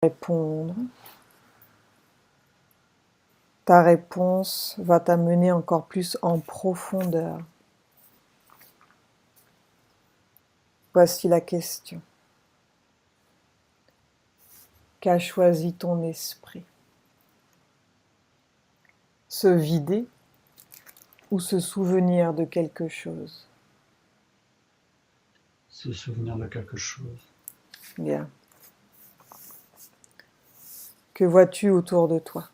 Répondre. Ta réponse va t'amener encore plus en profondeur. Voici la question. Qu'a choisi ton esprit? Se vider ou se souvenir de quelque chose? Se souvenir de quelque chose. Bien. Que vois-tu autour de toi?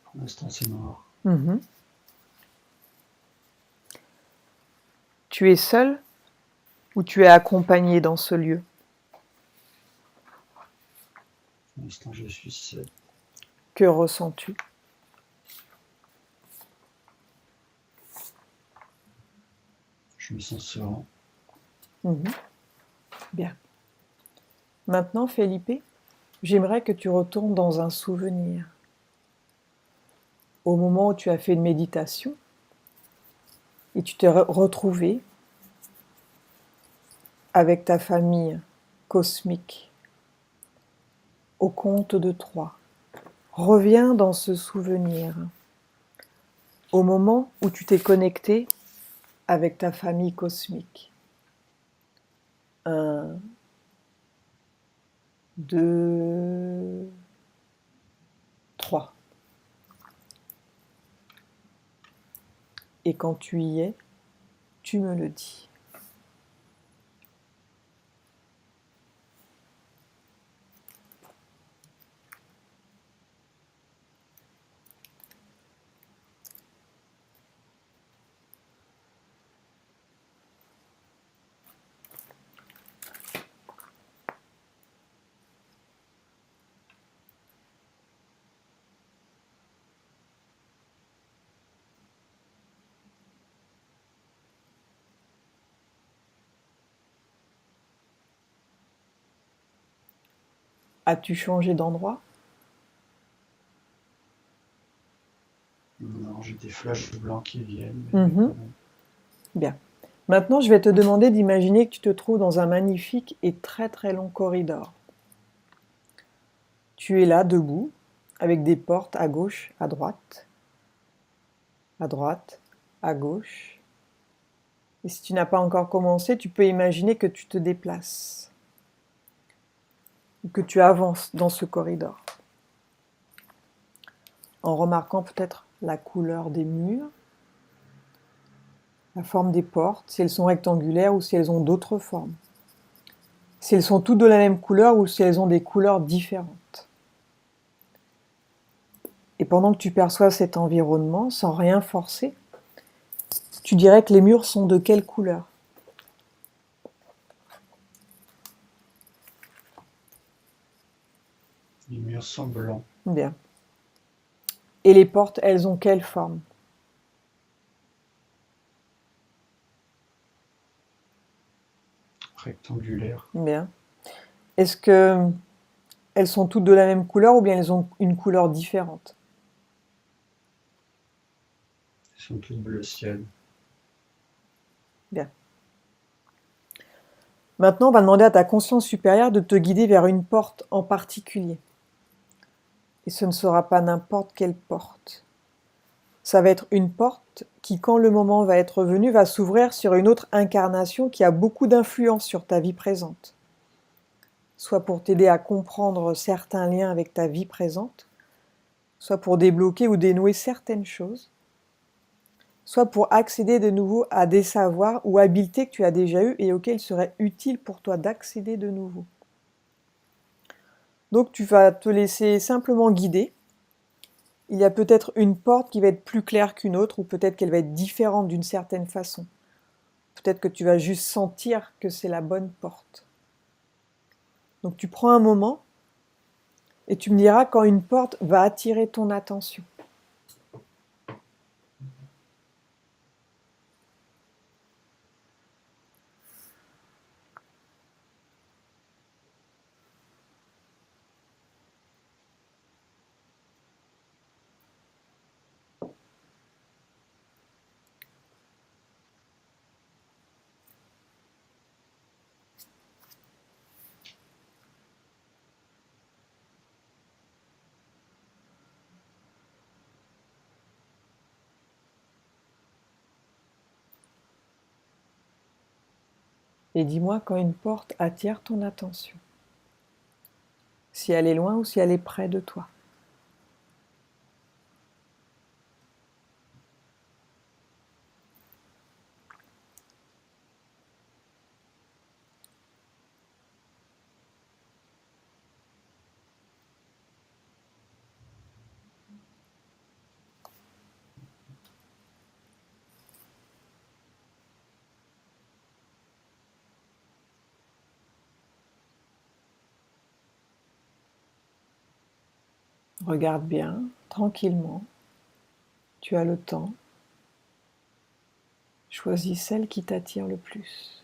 Pour l'instant, c'est noir. Tu es seul ou tu es accompagné dans ce lieu? Pour l'instant, je suis seul. Que ressens-tu? Je me sens serein. Bien. Maintenant, Felipe, j'aimerais que tu retournes dans un souvenir. Au moment où tu as fait une méditation et tu t'es retrouvé avec ta famille cosmique. Au compte de 3. Reviens dans ce souvenir. Au moment où tu t'es connecté avec ta famille cosmique. 1, 2, 3. Et quand tu y es, tu me le dis. As-tu changé d'endroit? Non, j'ai des flashs blancs qui viennent. Bien. Maintenant, je vais te demander d'imaginer que tu te trouves dans un magnifique et très très long corridor. Tu es là, debout, avec des portes à gauche, à droite, à gauche. Et si tu n'as pas encore commencé, tu peux imaginer que tu te déplaces, ou que tu avances dans ce corridor, en remarquant peut-être la couleur des murs, la forme des portes, si elles sont rectangulaires ou si elles ont d'autres formes, si elles sont toutes de la même couleur ou si elles ont des couleurs différentes. Et pendant que tu perçois cet environnement, sans rien forcer, tu dirais que les murs sont de quelle couleur? Les murs sont blancs. Bien. Et les portes, elles ont quelle forme? Rectangulaires. Bien. Est-ce que elles sont toutes de la même couleur ou bien elles ont une couleur différente? Elles sont toutes bleu ciel. Bien. Maintenant, on va demander à ta conscience supérieure de te guider vers une porte en particulier. Et ce ne sera pas n'importe quelle porte. Ça va être une porte qui, quand le moment va être venu, va s'ouvrir sur une autre incarnation qui a beaucoup d'influence sur ta vie présente. Soit pour t'aider à comprendre certains liens avec ta vie présente, soit pour débloquer ou dénouer certaines choses, soit pour accéder de nouveau à des savoirs ou habiletés que tu as déjà eus et auxquels il serait utile pour toi d'accéder de nouveau. Donc tu vas te laisser simplement guider. Il y a peut-être une porte qui va être plus claire qu'une autre, ou peut-être qu'elle va être différente d'une certaine façon. Peut-être que tu vas juste sentir que c'est la bonne porte. Donc tu prends un moment et tu me diras quand une porte va attirer ton attention. Et dis-moi quand une porte attire ton attention. Si elle est loin ou si elle est près de toi. Regarde bien, tranquillement. Tu as le temps. Choisis celle qui t'attire le plus.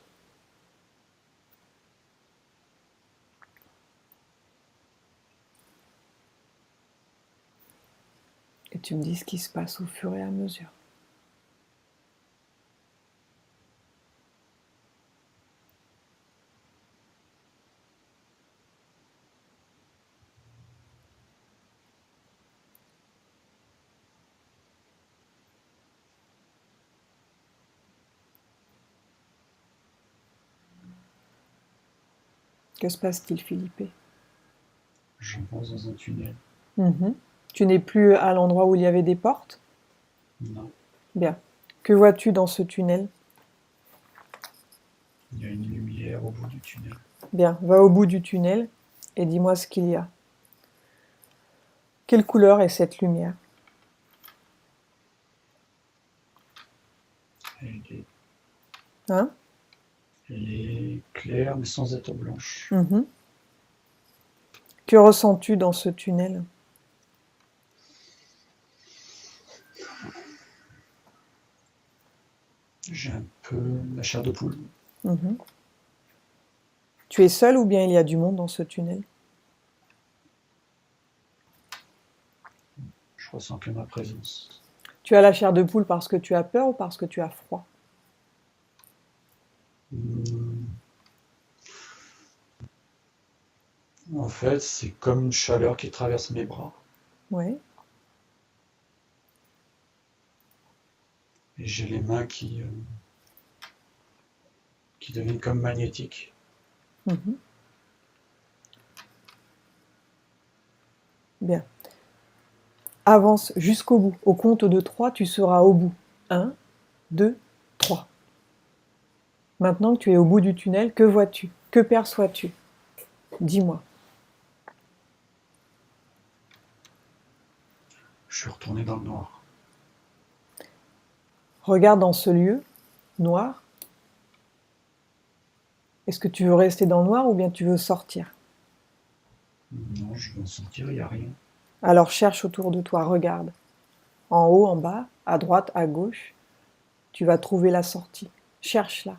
Et tu me dis ce qui se passe au fur et à mesure. Que se passe-t-il, Philippe? J'avance dans un tunnel. Tu n'es plus à l'endroit où il y avait des portes? Non. Bien. Que vois-tu dans ce tunnel? Il y a une lumière au bout du tunnel. Bien. Va au bout du tunnel et dis-moi ce qu'il y a. Quelle couleur est cette lumière? Elle est, Hein? elle est claire mais sans être blanche. Que ressens-tu dans ce tunnel? J'ai un peu la chair de poule. Tu es seul ou bien il y a du monde dans ce tunnel? Je ressens que ma présence. Tu as la chair de poule parce que tu as peur ou parce que tu as froid? En fait, c'est comme une chaleur qui traverse mes bras. Oui. Et j'ai les mains qui deviennent comme magnétiques. Bien. Avance jusqu'au bout. Au compte de 3, tu seras au bout. 1, 2, 3. Maintenant que tu es au bout du tunnel, que vois-tu? Que perçois-tu? Dis-moi. Je suis retourné dans le noir. Regarde dans ce lieu noir. Est-ce que tu veux rester dans le noir ou bien tu veux sortir? Non, je veux en sortir, il n'y a rien. Alors cherche autour de toi, regarde. En haut, en bas, à droite, à gauche. Tu vas trouver la sortie. Cherche-la.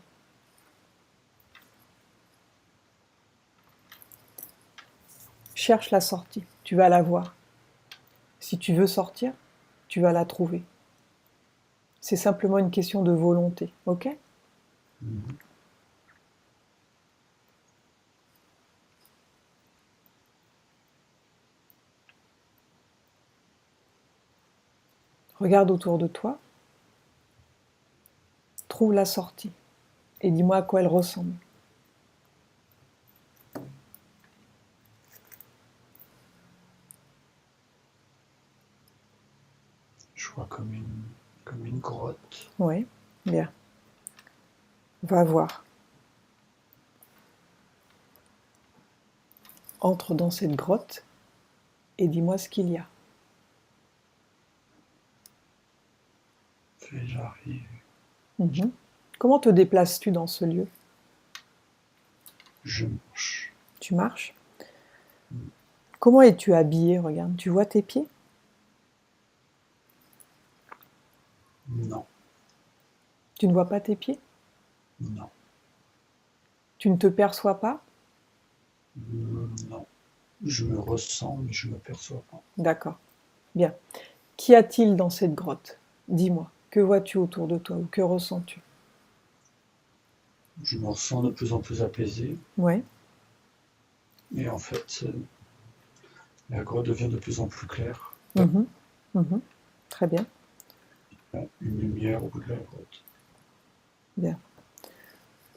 Cherche la sortie. Tu vas la voir. Si tu veux sortir, tu vas la trouver. C'est simplement une question de volonté, ok? Regarde autour de toi. Trouve la sortie. Et dis-moi à quoi elle ressemble. Je vois comme une grotte. Oui, bien. Va voir. Entre dans cette grotte et dis-moi ce qu'il y a. Et j'arrive. Comment te déplaces-tu dans ce lieu? Je marche. Tu marches? Comment es-tu habillé? Regarde, tu vois tes pieds? Non. Tu ne vois pas tes pieds? Non. Tu ne te perçois pas? Non. Je me ressens, mais je ne me perçois pas. D'accord. Bien. Qu'y a-t-il dans cette grotte? Dis-moi. Que vois-tu autour de toi ou que ressens-tu? Je me ressens de plus en plus apaisé. Oui. Et en fait, la grotte devient de plus en plus claire. Très bien. Il y a une lumière au bout de la grotte. Bien.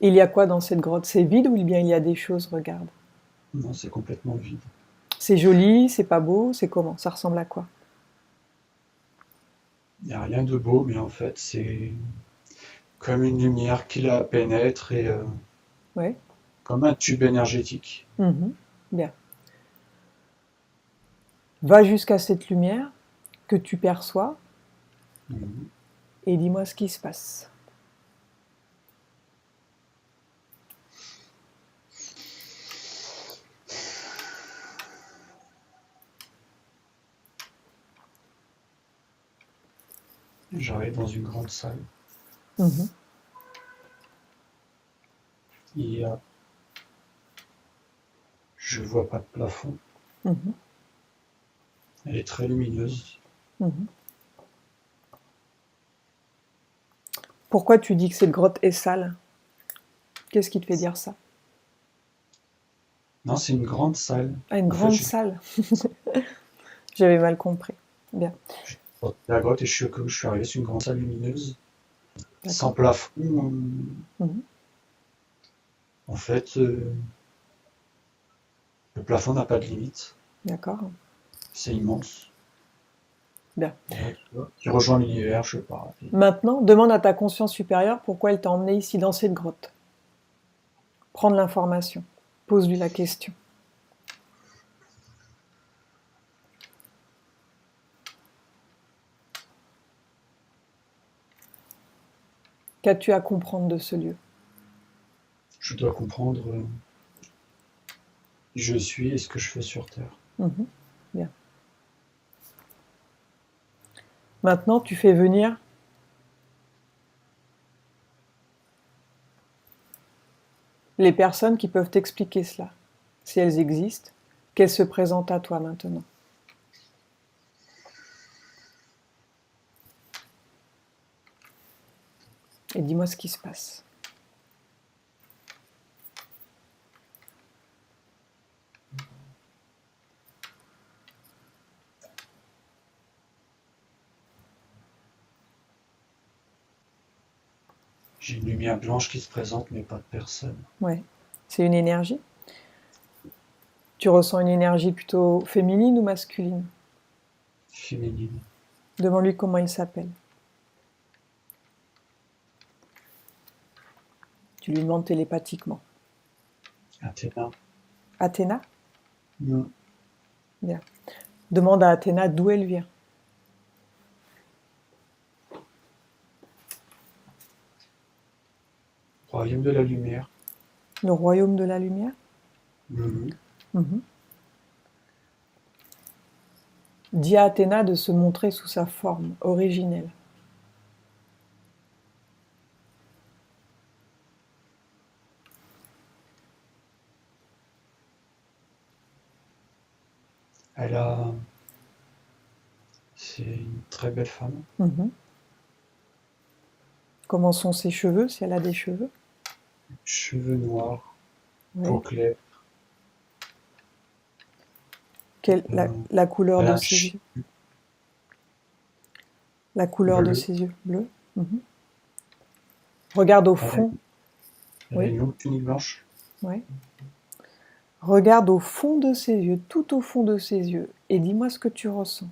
Et il y a quoi dans cette grotte? C'est vide ou bien il y a des choses? Regarde. Non, c'est complètement vide. C'est joli, c'est pas beau, c'est comment? Ça ressemble à quoi? Il n'y a rien de beau, mais en fait, c'est comme une lumière qui la pénètre et Ouais. comme un tube énergétique. Mhm. Bien. Va jusqu'à cette lumière que tu perçois Mhm. et dis-moi ce qui se passe. J'arrive dans une grande salle. Mhm. Il y a, je vois pas de plafond. Mhm. Elle est très lumineuse. Mhm. Pourquoi tu dis que cette grotte est sale? Qu'est-ce qui te fait dire ça? Non, c'est une grande salle. Ah, une En fait, grande salle. J'avais mal compris. Bien, je suis sorti de la grotte et je suis arrivé sur une grande salle lumineuse, sans d'accord. plafond. Mhm. En fait, le plafond n'a pas de limite. D'accord. C'est immense. Bien. Ouais, tu vois, qui rejoint l'univers, je sais pas. Maintenant, demande à ta conscience supérieure pourquoi elle t'a emmené ici dans cette grotte. Prends de l'information. Pose-lui la question. Qu'as-tu à comprendre de ce lieu? Je dois comprendre qui je suis et ce que je fais sur Terre. Mhm. Bien. Maintenant, tu fais venir les personnes qui peuvent t'expliquer cela, si elles existent, qu'elles se présentent à toi maintenant. Et dis-moi ce qui se passe. J'ai une lumière blanche qui se présente, mais pas de personne. Ouais. C'est une énergie. Tu ressens une énergie plutôt féminine ou masculine? Féminine. Demande-lui comment il s'appelle. Tu lui demandes télépathiquement. Athéna. Athéna? Non. Bien. Demande à Athéna d'où elle vient. Royaume de la lumière. Le royaume de la lumière? Mhm. Mhm. Dis à Athéna de se montrer sous sa forme originelle. Elle a. C'est une très belle femme. Mhm. Comment sont ses cheveux, si elle a des cheveux? Cheveux noirs, peau Oui. claire. Euh, La couleur elle a de un ses chien yeux? La couleur de bleu. ses yeux? Bleu? Mhm. Regarde au Elle a, fond. elle a Oui. une longue tunique blanche. Oui. Regarde au fond de ses yeux, tout au fond de ses yeux, et dis-moi ce que tu ressens.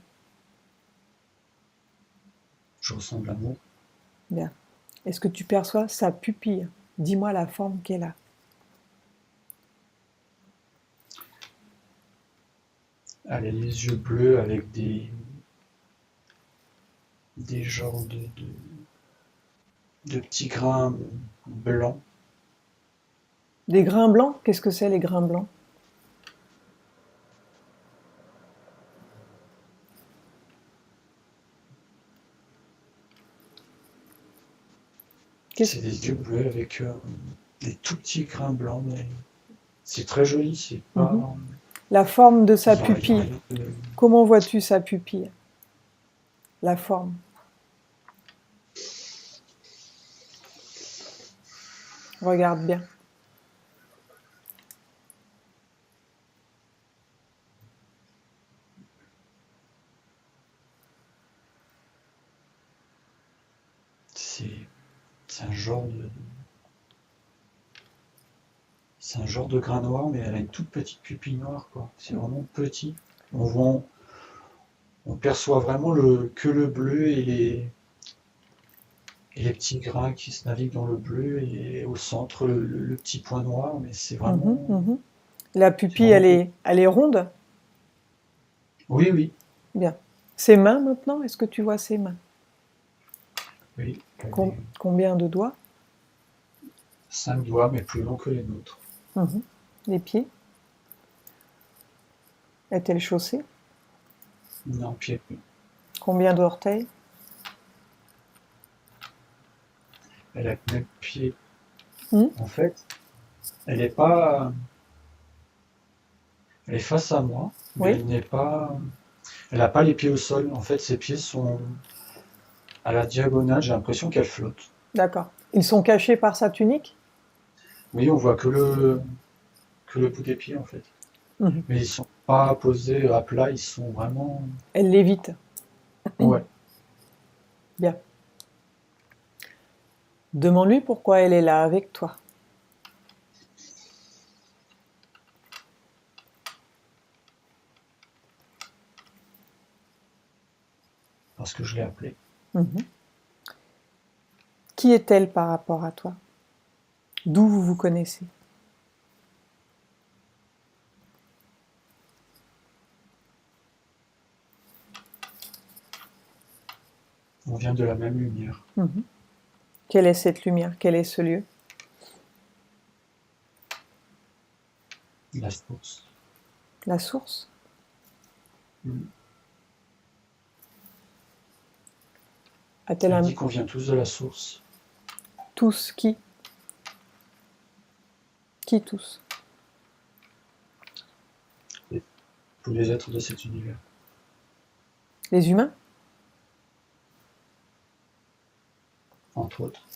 Je ressens de l'amour. Bien. Est-ce que tu perçois sa pupille? Dis-moi la forme qu'elle a. Elle a les yeux bleus avec des genres de petits grains blancs. Des grains blancs? Qu'est-ce que c'est les grains blancs? Qu'est-ce... C'est des yeux bleus avec des tout petits grains blancs. Mais c'est très joli. C'est Mhm. pas. La forme de sa Il y a pupille. rien de. Comment vois-tu sa pupille? La forme. Regarde bien. C'est un genre C'est un genre de grain noir, mais elle a une toute petite pupille noire, quoi. C'est vraiment petit. On voit, on perçoit vraiment que le bleu et les petits grains qui se naviguent dans le bleu et au centre le petit point noir, mais Mhm, mhm. La c'est pupille, vraiment beau. elle est ronde? Oui, oui, Bien. Ses mains maintenant, est-ce que tu vois ses mains? oui. Elle est Combien de doigts? 5 doigts, mais plus longs que les nôtres. Mhm. Les pieds? Est-elle chaussée? Non, pied. Combien d'orteils? Elle a que 9 pieds. Hmm. En fait, elle est pas, elle est face à moi, mais Oui, elle n'est pas, elle n'a pas les pieds au sol. En fait, ses pieds sont à la diagonale. J'ai l'impression qu'elle flotte. d'accord. Ils sont cachés par sa tunique? Oui, on voit que le bout des pieds, en fait. Mhm. Mais ils sont pas posés à plat, ils sont vraiment. Elle lévite. Ouais. Bien. Demande-lui pourquoi elle est là avec toi. Parce que je l'ai appelé. Mhm. Qui est-elle par rapport à toi? D'où vous vous connaissez? On vient de la même lumière. Mhm. Quelle est cette lumière? Quel est ce lieu? La source. La source? Mm. A-t-elle Elle un... dit qu'on vient tous de la source. Tous qui? Qui tous? Et tous les êtres de cet univers. Les humains? Entre autres.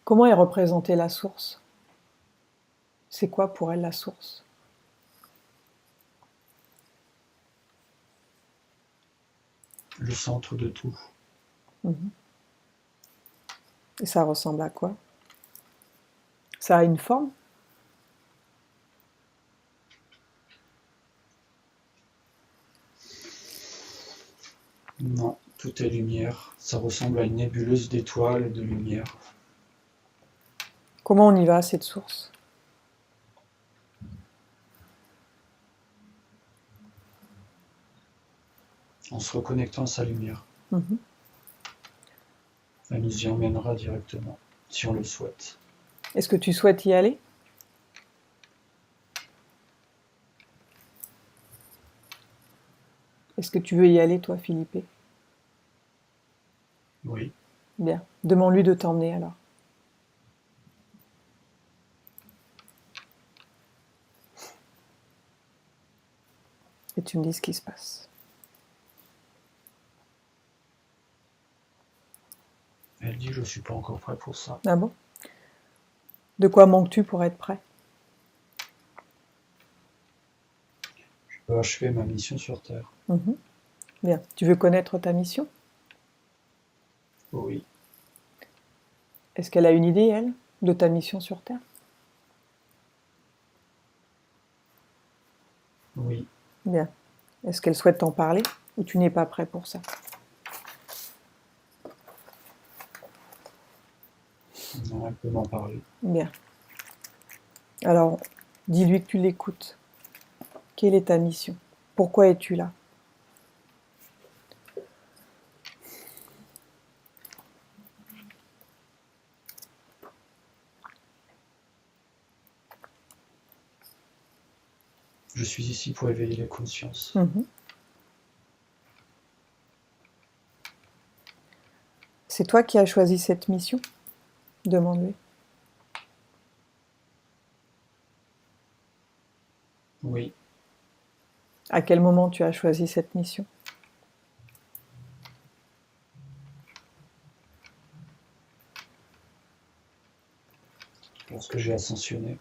Comment est représentée la source? C'est quoi pour elle la source? Le centre de tout. Mhm. Et ça ressemble à quoi? Ça a une forme? Non, tout est lumière. Ça ressemble à une nébuleuse d'étoiles et de lumière. Comment on y va à cette source? En se reconnectant à sa lumière. Mhm. Elle nous y emmènera directement, si on le souhaite. Est-ce que tu souhaites y aller? Est-ce que tu veux y aller, toi, Philippe? Oui, Bien. Demande-lui de t'emmener alors. Et tu me dis ce qui se passe. elle dit je suis pas encore prêt pour ça. Ah bon? De quoi manques-tu pour être prêt? Je peux achever ma mission sur Terre. Mhm. Bien. Tu veux connaître ta mission? Oui, Est-ce qu'elle a une idée, elle, de ta mission sur Terre? oui. Bien. Est-ce qu'elle souhaite t'en parler ou tu n'es pas prêt pour ça? Non, elle peut m'en parler. Bien. Alors, dis-lui que tu l'écoutes. Quelle est ta mission? Pourquoi es-tu là? Je suis ici pour éveiller les consciences. Mhm. C'est toi qui as choisi cette mission? Demande-lui. Oui, À quel moment tu as choisi cette mission? lorsque j'ai ascensionné,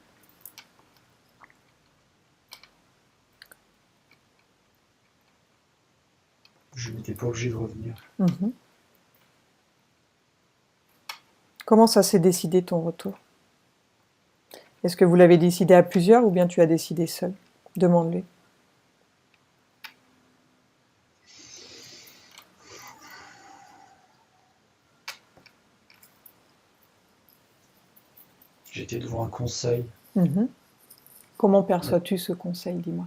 je n'étais pas obligé de revenir. Mhm. Comment ça s'est décidé ton retour? Est-ce que vous l'avez décidé à plusieurs ou bien tu as décidé seul? Demande-lui. J'étais devant un conseil. Mhm. Comment perçois-tu ce conseil, dis-moi?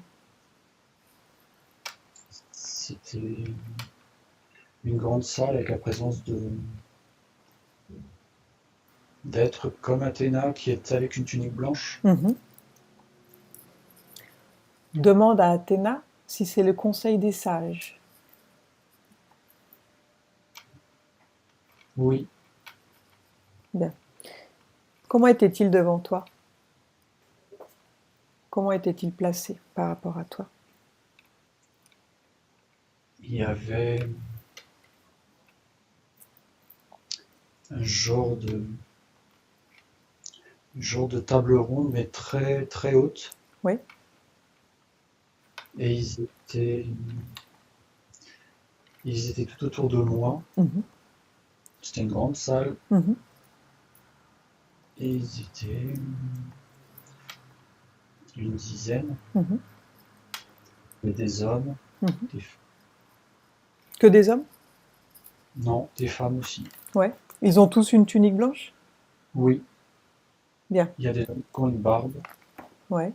C'était une grande salle avec la présence d'êtres comme Athéna qui est avec une tunique blanche. Mhm. Demande à Athéna si c'est le conseil des sages. Oui, Bien. Comment était-il devant toi? Comment était-il placé par rapport à toi? il y avait un genre de table ronde, mais très très haute. Oui. Et ils étaient tout autour de moi. Mhm. C'était une grande salle. Mhm. Et ils étaient une dizaine. Mhm. Et des hommes, Mhm. des, Que des hommes? non, des femmes aussi. Ouais. Ils ont tous une tunique blanche? Oui, Bien. il y a des hommes qui ont une barbe. Ouais.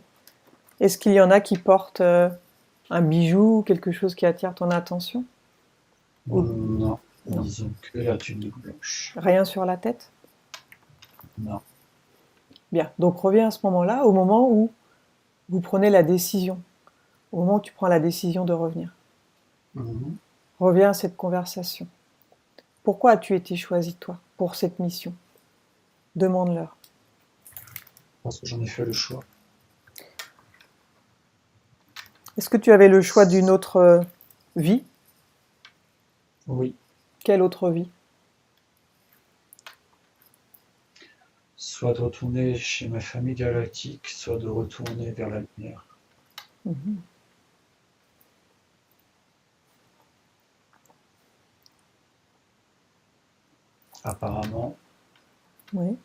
Est-ce qu'il y en a qui portent un bijou ou quelque chose qui attire ton attention? Ou Non, non? ils ont que la tunique blanche. Rien sur la tête? Non. Bien. Donc reviens à ce moment-là, au moment où vous prenez la décision, au moment où tu prends la décision de revenir. Mhm. Reviens à cette conversation. Pourquoi as-tu été choisi, toi, pour cette mission? Demande-leur. Parce que j'en ai fait le choix. Est-ce que tu avais le choix d'une autre vie? Oui, Quelle autre vie? soit de retourner chez ma famille galactique, soit de retourner vers la lumière. Mhm. Apparemment, Oui.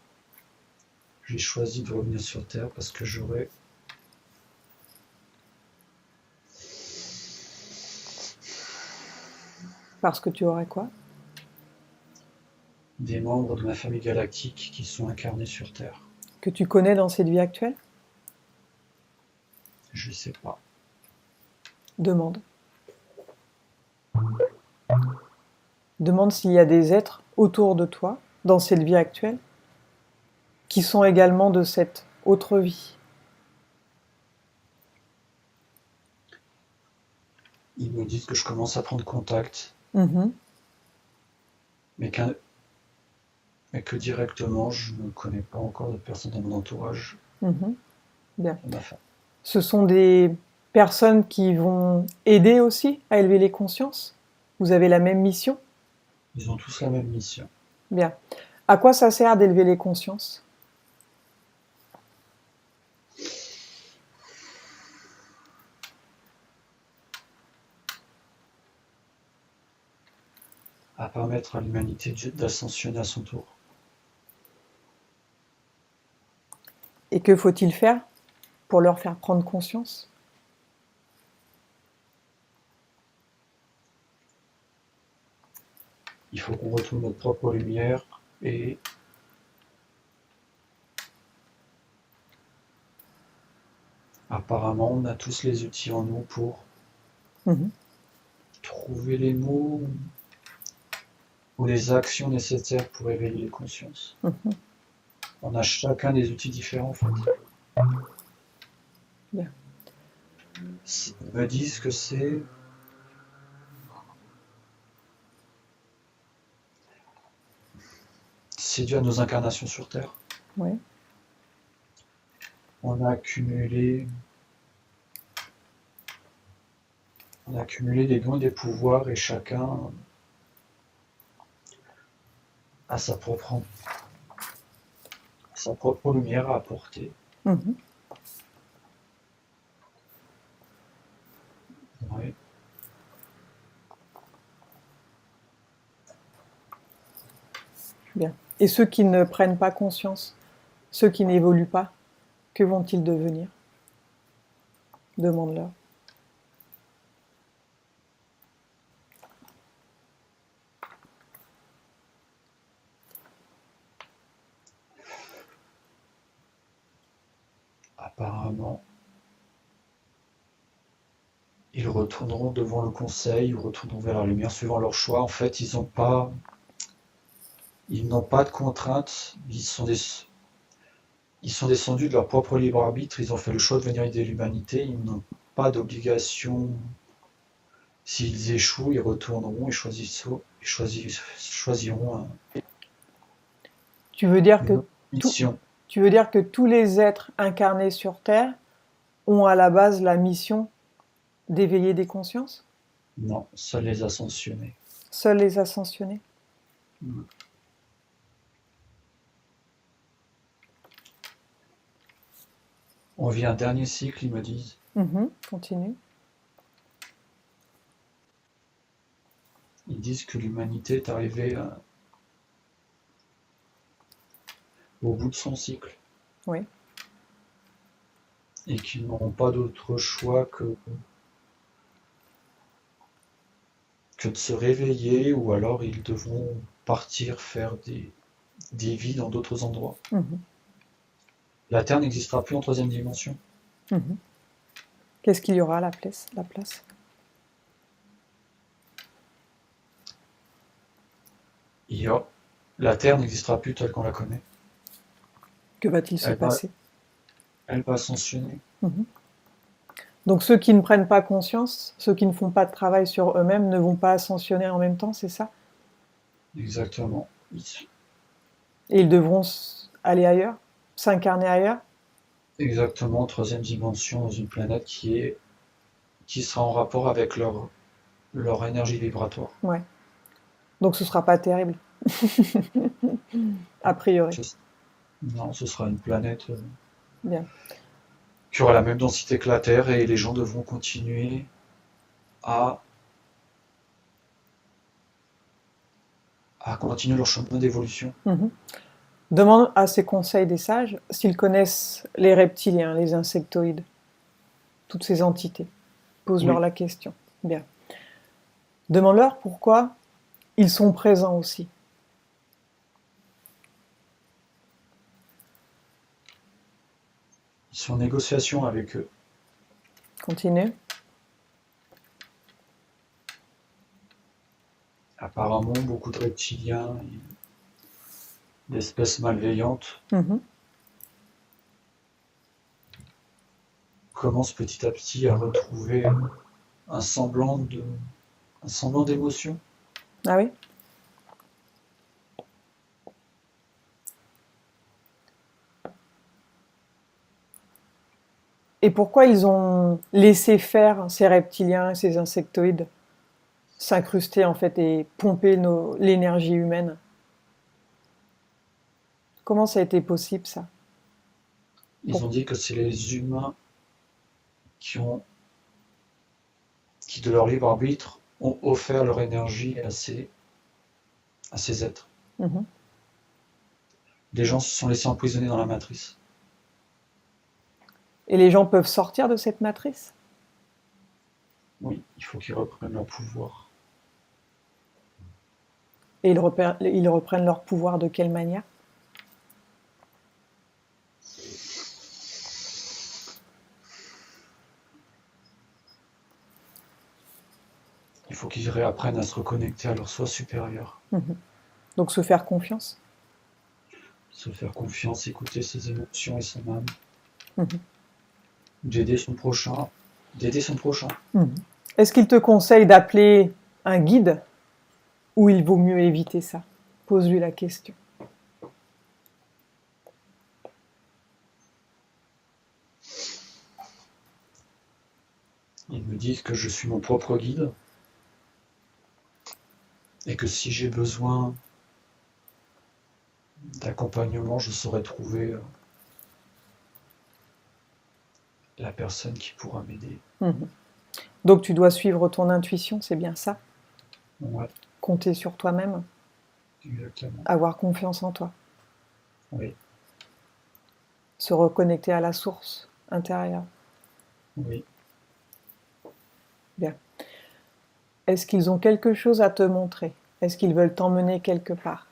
j'ai choisi de revenir sur Terre parce que j'aurais Parce que tu aurais quoi? des membres de ma famille galactique qui sont incarnés sur Terre. Que tu connais dans cette vie actuelle? Je sais pas. Demande. Demande s'il y a des êtres autour de toi, dans cette vie actuelle, qui sont également de cette autre vie. Ils me disent que je commence à prendre contact, Mhm. mais, mais que directement, je ne connais pas encore de personnes dans mon entourage, Mhm. Bien. de ma famille. Ce sont des personnes qui vont aider aussi à élever les consciences? Vous avez la même mission? Ils ont tous la même mission. Bien. À quoi ça sert d'élever les consciences? À permettre à l'humanité d'ascensionner à son tour. Et que faut-il faire pour leur faire prendre conscience? Il faut qu'on retrouve notre propre lumière et apparemment on a tous les outils en nous pour Mhm. trouver les mots ou les actions nécessaires pour éveiller les consciences. Mhm. On a chacun des outils différents en fait. Bien. Ils me disent que c'est dû à nos incarnations sur Terre. Ouais. On a accumulé des dons et des pouvoirs et chacun a sa propre lumière à apporter. Mhm. Ouais. Bien. Et ceux qui ne prennent pas conscience, ceux qui n'évoluent pas, Que vont-ils devenir? Demande-leur. Apparemment, ils retourneront devant le conseil ou retourneront vers la lumière suivant leur choix. En fait, ils n'ont pas de contraintes. Ils sont descendus de leur propre libre arbitre. Ils ont fait le choix de venir aider l'humanité. Ils n'ont pas d'obligation. S'ils échouent, ils retourneront et choisiront Tu veux dire une que autre mission. tu veux dire que tous les êtres incarnés sur Terre ont à la base la mission d'éveiller des consciences? Non, seuls les ascensionnés. Seuls les ascensionnés? On vit un dernier cycle, ils me disent. Continue. Ils disent que l'humanité est arrivée au bout de son cycle Oui. et qu'ils n'auront pas d'autre choix que de se réveiller ou alors ils devront partir faire des vies dans d'autres endroits. Mhm. La Terre n'existera plus en troisième dimension. Mhm. Qu'est-ce qu'il y aura à la place? La Terre n'existera plus telle qu'on la connaît. Que va-t-il se passer? Elle va ascensionner. Mhm. Donc ceux qui ne prennent pas conscience, ceux qui ne font pas de travail sur eux-mêmes ne vont pas ascensionner en même temps, c'est ça? Exactement. Et ils devront aller ailleurs, s'incarner ailleurs? Exactement, troisième dimension dans une planète qui sera en rapport avec leur énergie vibratoire. Ouais. Donc ce sera pas terrible, a priori. Non, ce sera une planète Bien. qui aura la même densité que la Terre et les gens devront continuer à continuer leur chemin d'évolution. Mhm. Demande à ces conseils des sages s'ils connaissent les reptiliens, les insectoïdes, toutes ces entités. Pose-leur Oui. la question. Bien. Demande-leur pourquoi ils sont présents aussi. Ils sont en négociation avec eux. Continue. Apparemment, beaucoup de reptiliens, d'espèces malveillantes, Mhm. commencent petit à petit à retrouver un semblant d'émotion. Ah oui? Et pourquoi ils ont laissé faire ces reptiliens, ces insectoïdes s'incruster en fait et pomper l'énergie humaine? Comment ça a été possible ça? Ils ont dit que c'est les humains qui de leur libre arbitre, ont offert leur énergie à ces êtres. Mhm. Les gens se sont laissés emprisonner dans la matrice. Et les gens peuvent sortir de cette matrice? Oui, il faut qu'ils reprennent leur pouvoir. Et ils reprennent leur pouvoir de quelle manière? Il faut qu'ils réapprennent à se reconnecter à leur soi supérieur. Mhm. Donc se faire confiance? Se faire confiance, écouter ses émotions et son âme. Mhm. D'aider son prochain. Mhm. Est-ce qu'il te conseille d'appeler un guide ou il vaut mieux éviter ça? Pose-lui la question. Ils me disent que je suis mon propre guide et que si j'ai besoin d'accompagnement, je saurai trouver la personne qui pourra m'aider. Mhm. Donc tu dois suivre ton intuition, c'est bien ça? Ouais, Compter sur toi-même, exactement. avoir confiance en toi. Oui. se reconnecter à la source intérieure. Oui. Bien. Est-ce qu'ils ont quelque chose à te montrer? Est-ce qu'ils veulent t'emmener quelque part?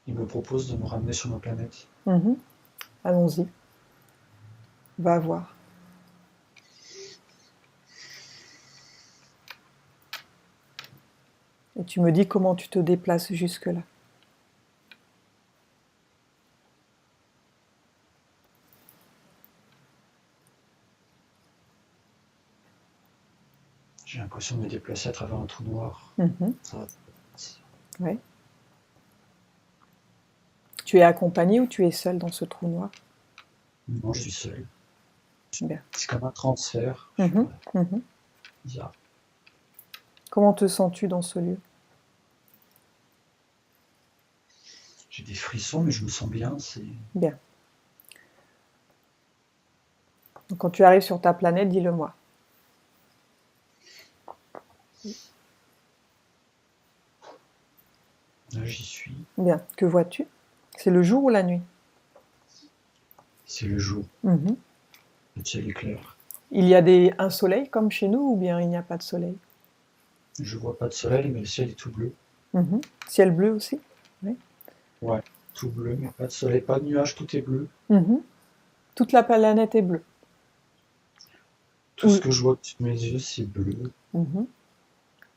Il me propose de me ramener sur ma planète. Mhm. Allons-y. Va voir. Et tu me dis comment tu te déplaces jusque-là. J'ai l'impression de me déplacer à travers un trou noir. Mhm. Ça va. Ouais. Tu es accompagné ou tu es seul dans ce trou noir? Non, je suis seul. Bien. C'est comme un transfert. Mhm. Mhm. Bizarre. Comment te sens-tu dans ce lieu? J'ai des frissons, mais je me sens bien. Bien. Donc, quand tu arrives sur ta planète, dis-le-moi. Là, j'y suis. Bien. Que vois-tu? C'est le jour ou la nuit? C'est le jour. Mhm. Le ciel est clair. Il y a un soleil comme chez nous ou bien il n'y a pas de soleil? Je vois pas de soleil, mais le ciel est tout bleu. Mhm. Ciel bleu aussi? Oui. Ouais, tout bleu, mais pas de soleil, pas de nuages, tout est bleu. Mhm. Toute la planète est bleue. Tout ce Oui. que je vois de mes yeux, c'est bleu. Mhm.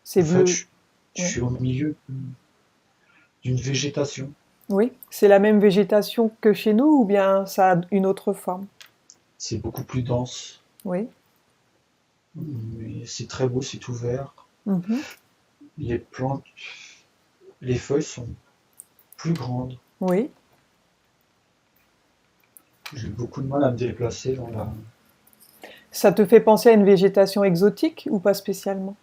C'est En fait, bleu. je Ouais. suis au milieu d'une végétation. Oui. C'est la même végétation que chez nous ou bien ça a une autre forme? C'est beaucoup plus dense, Oui. mais c'est très beau, c'est tout vert. Mhm. Les plantes, les feuilles sont plus grandes. Oui. J'ai beaucoup de mal à me déplacer dans la... Ça te fait penser à une végétation exotique ou pas spécialement?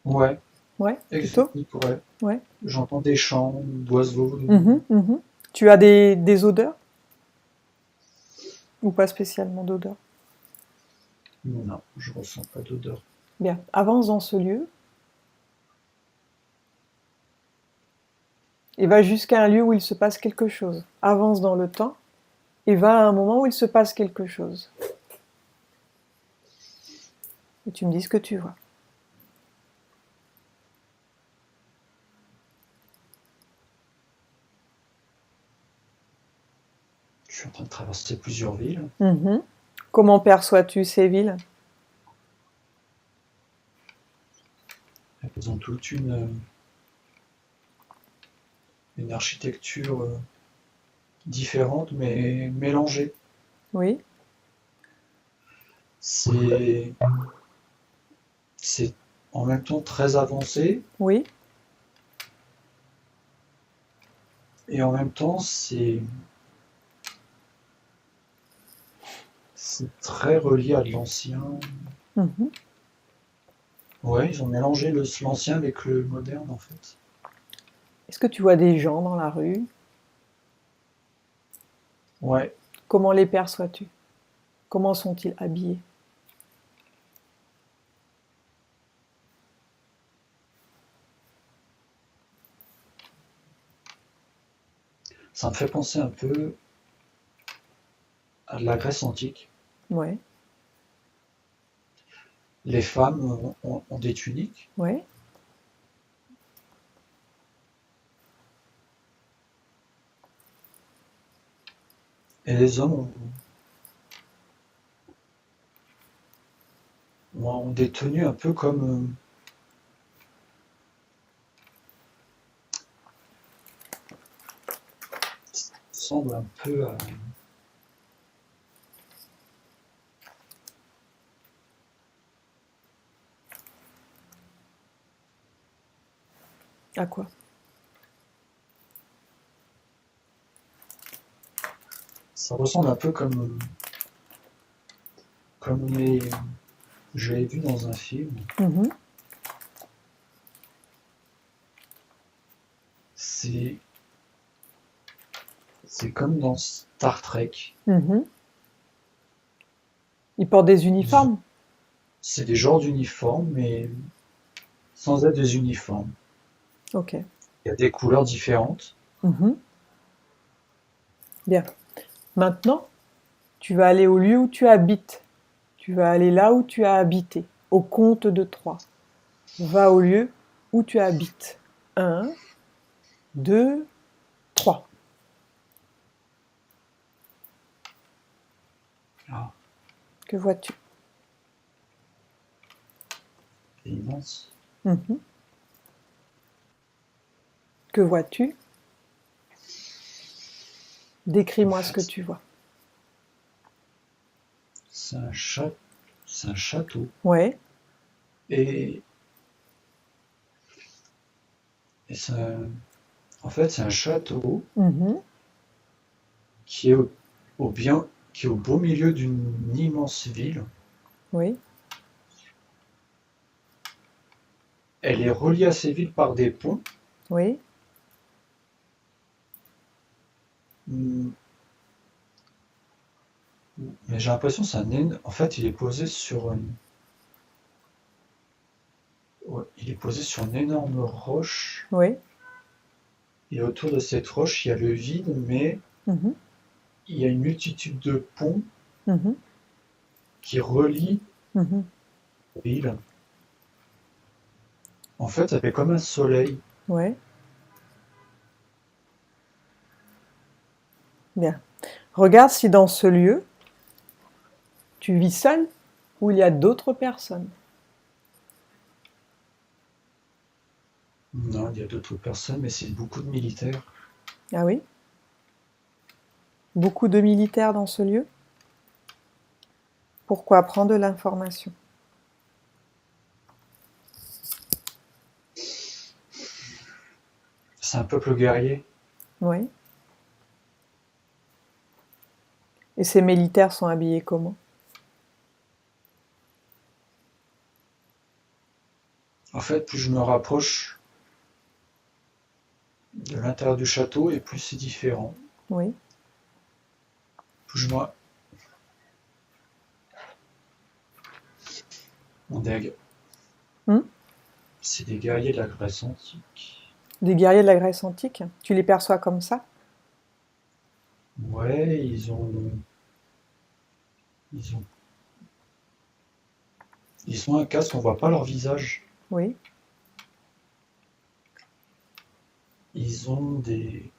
Ouais, Ouais, plutôt? exotique, ouais. Ouais. J'entends des chants d'oiseaux. Mhm, mhm. Tu as des odeurs ou pas spécialement d'odeurs? Non, je ressens pas d'odeur. Bien. Avance dans ce lieu et va jusqu'à un lieu où il se passe quelque chose. Avance dans le temps et va à un moment où il se passe quelque chose. Et tu me dis ce que tu vois. Je suis en train de traverser plusieurs villes. Mhm. Comment perçois-tu ces villes? Elles ont toutes une architecture différente, mais mélangée. Oui, C'est c'est en même temps très avancé oui, et en même temps c'est très relié à de l'ancien. mhm. Ouais, ils ont mélangé l'ancien avec le moderne en fait. Est-ce que tu vois des gens dans la rue? Ouais, Comment les perçois-tu? Comment sont-ils habillés? ça me fait penser un peu à de la Grèce antique. Ouais, Les femmes ont des tuniques ouais. et les hommes ont des tenues un peu comme semble un peu à... À quoi? Ça ressemble un peu comme les... Je l'avais vu dans un film. Mhm. C'est C'est comme dans Star Trek. Mhm. Ils portent des uniformes? C'est des genres d'uniformes, mais sans être des uniformes. Ok. Il y a des couleurs différentes. Mhm. Bien. Maintenant, tu vas aller au lieu où tu habites. Tu vas aller là où tu as habité, au compte de 3. Va au lieu où tu habites. 1, 2, 3. Ah, Que vois-tu? c'est immense. Mhm. Que vois-tu? En Décris-moi ce que fait, tu vois. c'est c'est un château. Ouais. Et, et en fait, c'est un château Mhm. qui est qui est au beau milieu d'une immense ville. Oui. Elle est reliée à ces villes par des ponts. Oui. Hmm, mais j'ai l'impression que en fait, ouais, il est posé sur une énorme roche. Oui. Et autour de cette roche, il y a le vide, mais Mhm. il y a une multitude de ponts Mhm. qui relient Mhm. les villes. En fait, ça fait comme un soleil. Ouais. Bien. Regarde si dans ce lieu, tu vis seul ou il y a d'autres personnes. Non, il y a d'autres personnes, mais c'est beaucoup de militaires. Ah oui? Beaucoup de militaires dans ce lieu? Pourquoi? Prends de l'information. C'est un peuple guerrier. Oui. Et ces militaires sont habillés comment? En fait, plus je me rapproche de l'intérieur du château, et plus c'est différent. Oui. Plus je me... On est- Hmm? C'est des guerriers de la Grèce antique. Des guerriers de la Grèce antique? Tu les perçois comme ça? Ouais, ils ont, ils ont un casque, on voit pas leur visage. Oui. Ils ont des,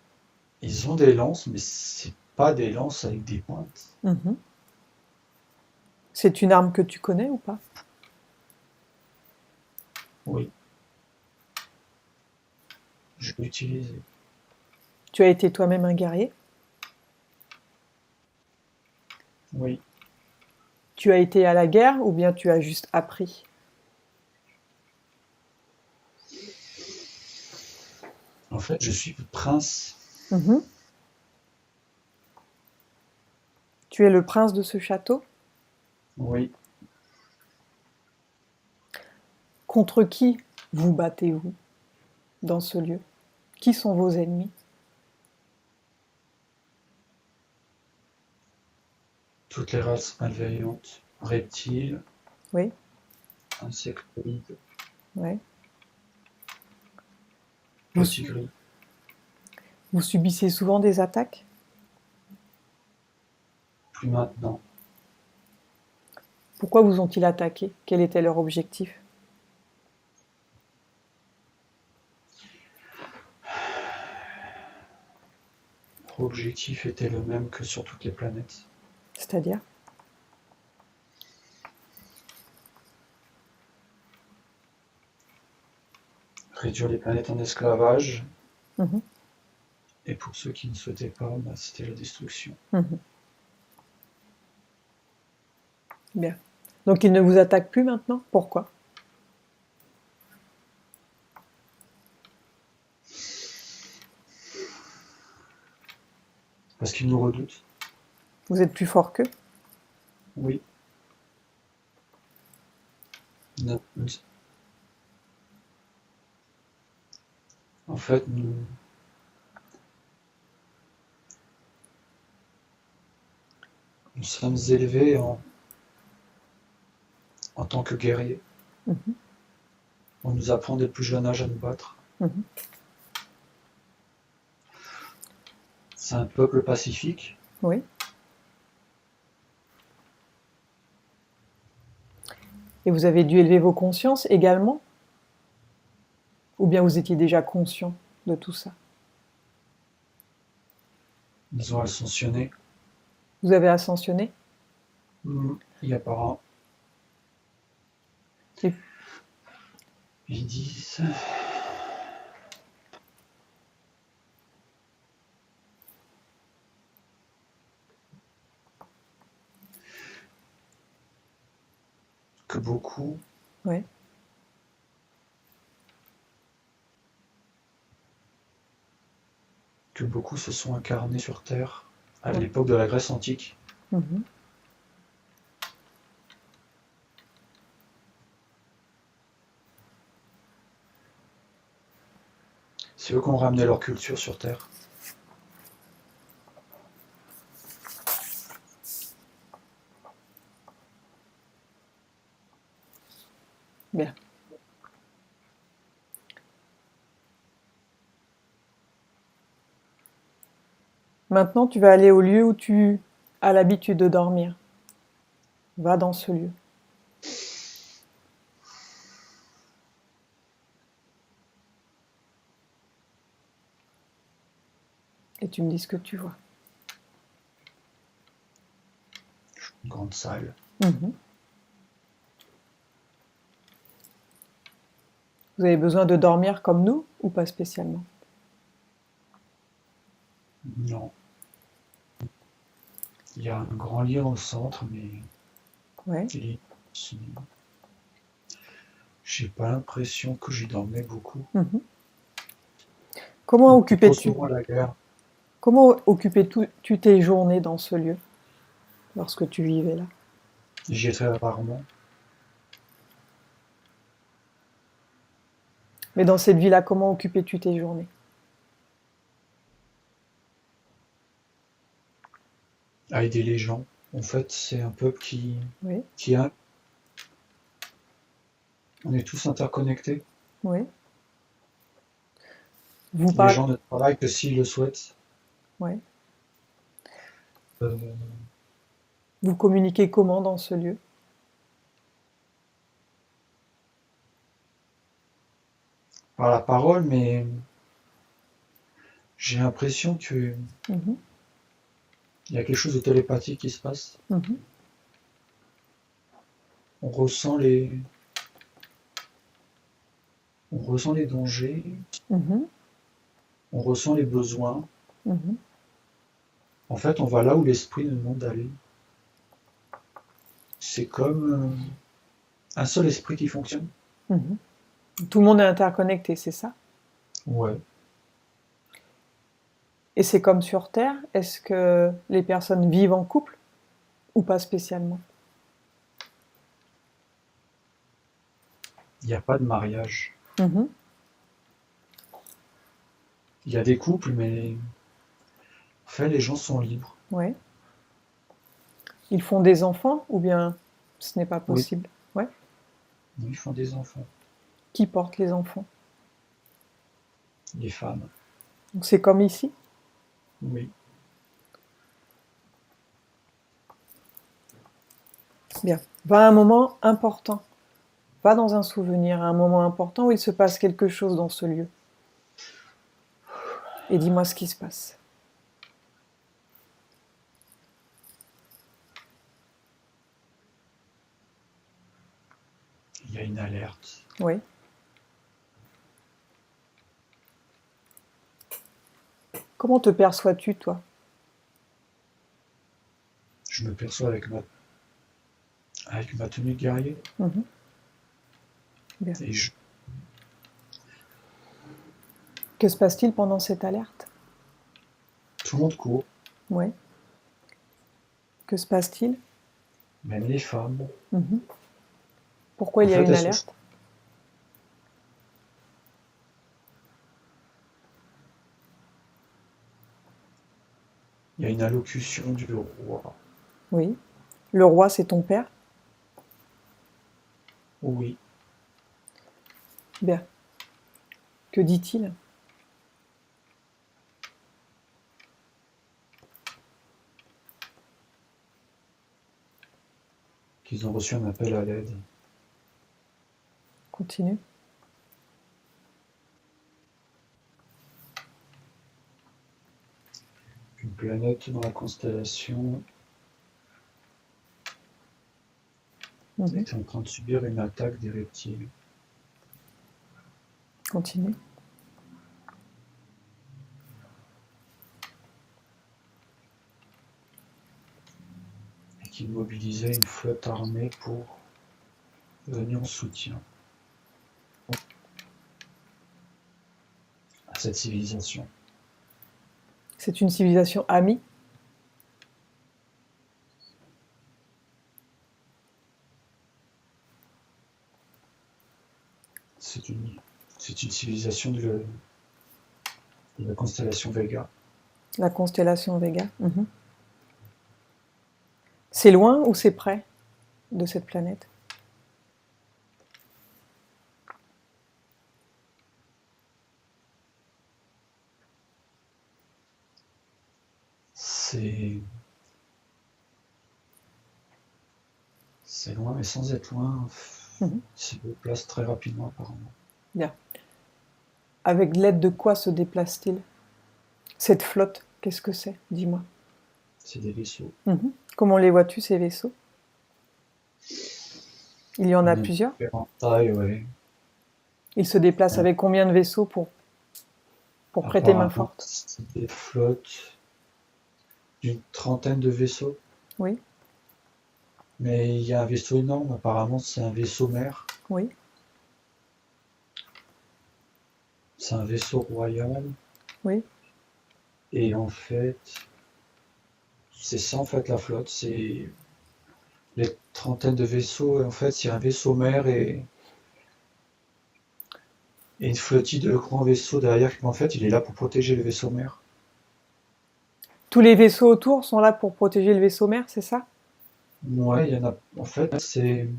ils ont des lances, mais c'est pas des lances avec des pointes. Mhm. C'est une arme que tu connais ou pas? Oui, je l'ai utilisé. Tu as été toi-même un guerrier? Oui. Tu as été à la guerre ou bien tu as juste appris? En fait, je suis le prince. Mhm. Tu es le prince de ce château? Oui. Contre qui vous battez-vous dans ce lieu? Qui sont vos ennemis? Toutes les races malveillantes, reptiles, Oui, insectoïdes, ouais. Vous, petits gris. vous subissez souvent des attaques? Plus maintenant. Pourquoi vous ont-ils attaqué? Quel était leur objectif? Leur objectif était le même que sur toutes les planètes. C'est-à-dire? Réduire les planètes en esclavage. Mhm, Et pour ceux qui ne souhaitaient pas, bah, c'était la destruction. mhm. Bien. Donc ils ne vous attaquent plus maintenant? Pourquoi? Parce qu'ils nous redoutent. Vous êtes plus fort qu'eux? Oui. No- En fait, nous sommes élevés en tant que guerriers. Mhm, On nous apprend dès le plus jeune âge à nous battre. mhm. C'est un peuple pacifique. Oui. Et vous avez dû élever vos consciences également? Ou bien vous étiez déjà conscient de tout ça? Ils ont ascensionné. Vous avez ascensionné? Il y a par an. Et Ils disent que beaucoup ouais. se sont incarnés sur Terre à Ouais. l'époque de la Grèce antique. Mhm. C'est eux qui ont ramené leur culture sur Terre. Bien. Maintenant, tu vas aller au lieu où tu as l'habitude de dormir. Va dans ce lieu. Et tu me dis ce que tu vois. Une grande salle. Mhm. Vous avez besoin de dormir comme nous ou pas spécialement? Non. Il y a un grand lit au centre, mais Ouais. j'ai pas l'impression que j'y dormais beaucoup. Mhm. Comment Plutôt occupais-tu souvent la guerre. Comment occupais-tu tes journées dans ce lieu lorsque tu vivais là? J'y étais rarement. Mais dans cette vie-là, comment occupais-tu tes journées? À aider les gens. En fait, c'est un peuple Oui, qui a. On est tous interconnectés. oui. Vous Les parlez. gens ne travaillent que s'ils le souhaitent. Ouais. Euh, Vous communiquez comment dans ce lieu? par la parole, mais j'ai l'impression que Mhm, il y a quelque chose de télépathique qui se passe. mhm, On ressent les dangers, mhm, on ressent les besoins. mhm, En fait, on va là où l'esprit nous demande d'aller. C'est comme un seul esprit qui fonctionne. mhm. Tout le monde est interconnecté, c'est ça? Ouais. Et c'est comme sur Terre, est-ce que les personnes vivent en couple ou pas spécialement? Il n'y a pas de mariage. Mhm, Il y a des couples, mais en fait, les gens sont libres. ouais. Ils font des enfants ou bien ce n'est pas Oui, possible? Ouais. ils font des enfants. Qui porte les enfants? Les femmes. Donc c'est comme ici? Oui. Bien. Va à un moment important. Va dans un souvenir, à un moment important où il se passe quelque chose dans ce lieu. Et dis-moi ce qui se passe. Il y a une alerte. Oui. Comment te perçois-tu, toi? Je me perçois avec ma tenue de guerrier. Mhm. Bien. Et Que se passe-t-il pendant cette alerte? tout le monde court. Oui. Que se passe-t-il? Même les femmes. Mhm. Pourquoi En il y a fait, une alerte? il y a une allocution du roi. Oui. Le roi, c'est ton père? Oui. Bien. Que dit-il? Qu'ils ont reçu un appel à l'aide. Continue. Une planète dans la constellation Mhm. est en train de subir une attaque des reptiles. Continue. Et qu'ils mobilisaient une flotte armée pour venir en soutien à cette civilisation. C'est une civilisation amie? C'est une, c'est une civilisation de la constellation Vega. La constellation Vega? Mhm. C'est loin ou c'est près de cette planète? C'est loin, mais sans être loin, Mhm. il se déplace très rapidement apparemment. Bien. Avec l'aide de quoi se déplace-t-il? Cette flotte, qu'est-ce que c'est? Dis-moi. C'est des vaisseaux. Mhm. Comment les vois-tu, ces vaisseaux? Il y en Il y a en a de plusieurs? différentes tailles, ouais. Ils se déplacent avec combien de vaisseaux pour prêter main Apparemment, forte? c'est des flottes d'une trentaine de vaisseaux. Oui, Mais il y a un vaisseau énorme, apparemment c'est un vaisseau mère. oui, C'est un vaisseau royal. oui. Et en fait, c'est ça en fait la flotte. C'est les trentaines de vaisseaux. Et en fait, il y a un vaisseau mère et une flottille de grands vaisseaux derrière. En fait, il est là pour protéger le vaisseau mère. Tous les vaisseaux autour sont là pour protéger le vaisseau mère, c'est ça? Ouais, il y en a. En fait, il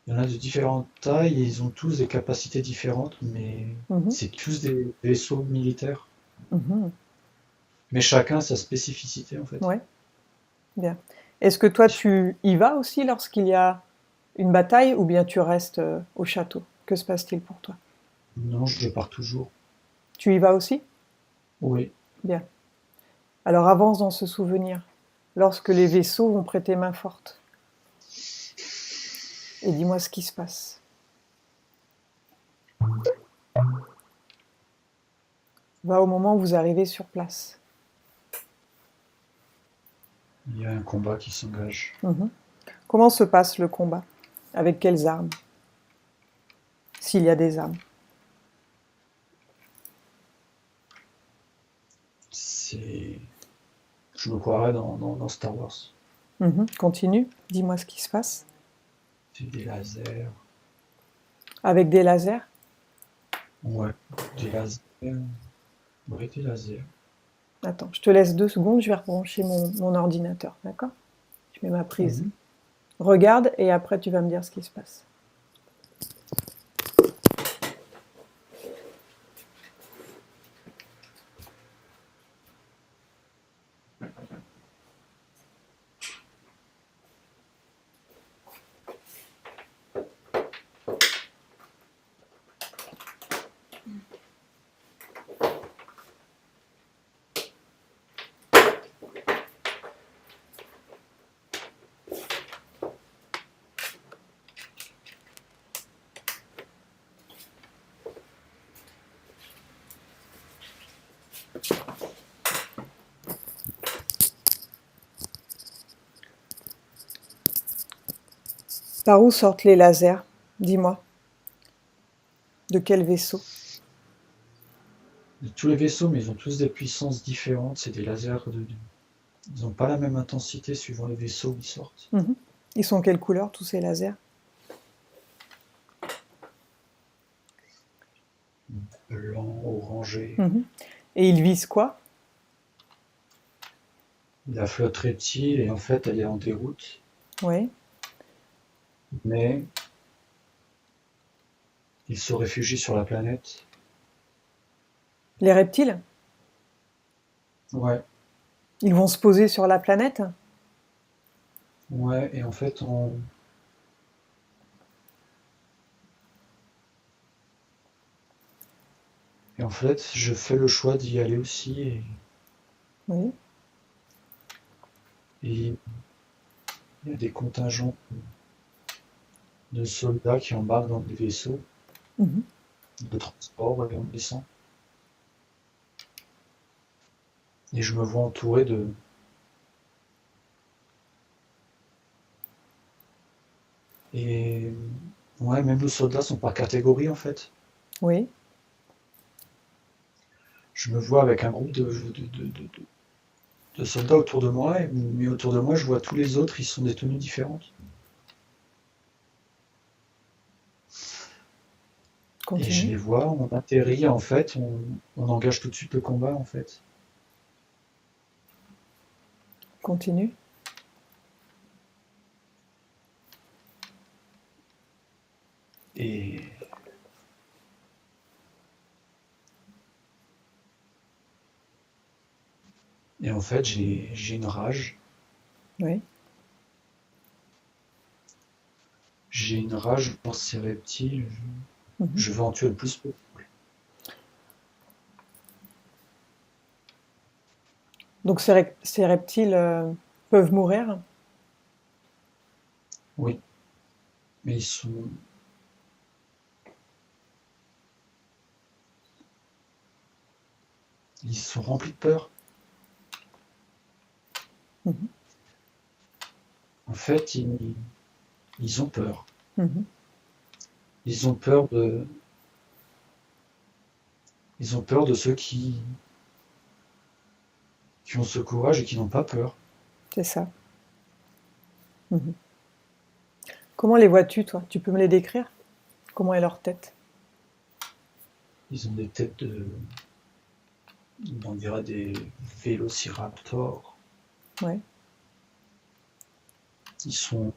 y en a de différentes tailles. Et ils ont tous des capacités différentes, mais Mhm, c'est tous des vaisseaux militaires. mhm. Mais chacun a sa spécificité en fait. Ouais, bien. Est-ce que toi, tu y vas aussi lorsqu'il y a une bataille ou bien tu restes au château? Que se passe-t-il pour toi? Non, je pars toujours. Tu y vas aussi? Oui. Bien. Alors avance dans ce souvenir, lorsque les vaisseaux vont prêter main forte. Et dis-moi ce qui se passe. Va au moment où vous arrivez sur place. Il y a un combat qui s'engage. Mhm. Comment se passe le combat? Avec quelles armes? S'il y a des armes. C'est. Je me croirais dans Star Wars. Mhm. Continue, dis-moi ce qui se passe. C'est des lasers. Avec des lasers? Ouais. Des lasers. Ouais, des lasers. Attends, je te laisse 2 secondes, je vais rebrancher mon ordinateur, d'accord? Je mets ma prise. Mhm. Regarde et après tu vas me dire ce qui se passe. Par où sortent les lasers? Dis-moi. De quel vaisseau? De tous les vaisseaux, mais ils ont tous des puissances différentes. C'est des lasers Ils n'ont pas la même intensité suivant les vaisseaux où ils sortent. Mhm. Ils sont quelle couleur tous ces lasers? Blanc, orangé. Mhm. Et ils visent quoi? la flotte reptile et en fait elle est en déroute, Oui. mais ils se réfugient sur la planète. Les reptiles, Ouais, ils vont se poser sur la planète? ouais, et en fait je fais le choix d'y aller aussi Oui. et il y a des contingents de soldats qui embarquent dans des vaisseaux Mhm. de transport et on descend. Et je me vois entouré de. Et ouais, même nos soldats sont par catégorie en fait. Oui. Je me vois avec un groupe de soldats autour de moi, mais autour de moi, je vois tous les autres, ils sont des tenues différentes. Et je Continue. les vois, on atterrit en fait, on engage tout de suite le combat en fait. Continue. Et, et en fait, j'ai une rage. Oui. J'ai une rage pour ces reptiles. Mhm. Je veux en tuer le plus possible. Donc ces reptiles peuvent mourir? Oui, mais ils sont remplis de peur. Mhm. En fait, ils ont peur. Mhm. Ils ont peur de, ils ont peur de ceux qui ont ce courage et qui n'ont pas peur. C'est ça. Mhm. Comment les vois-tu, toi? Tu peux me les décrire? Comment est leur tête? Ils ont des têtes on dirait des vélociraptors. Ouais. Ils sont,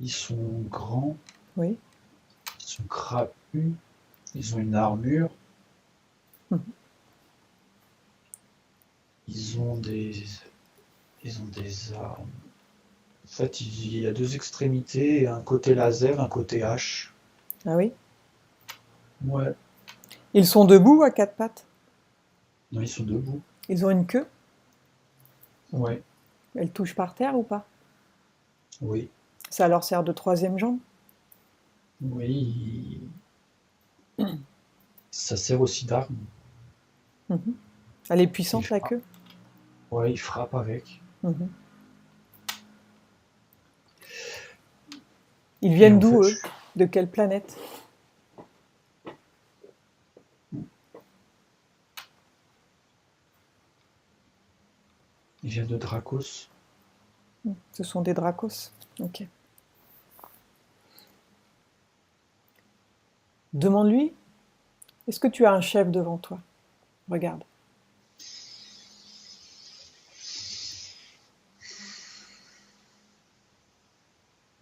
ils sont grands, Oui. ils sont crapus, ils ont une armure, Mhm. ils ont des, ils ont des armes. En fait, il y a deux extrémités, un côté laser, un côté hache. Ah oui. Ouais. Ils sont debout à quatre pattes? Non, ils sont debout. Ils ont une queue? Ouais. Elle touche par terre ou pas? Oui. Ça leur sert de troisième jambe? Oui. Ça sert aussi d'arme. Mhm. Elle est Il puissante, la frappe. queue? Ouais, il frappe avec. Mhm. Ils Et viennent en d'où, fait, eux? De quelle planète? il vient de Dracos. Ce sont des Dracos. Ok. Demande-lui, est-ce que tu as un chef devant toi? Regarde.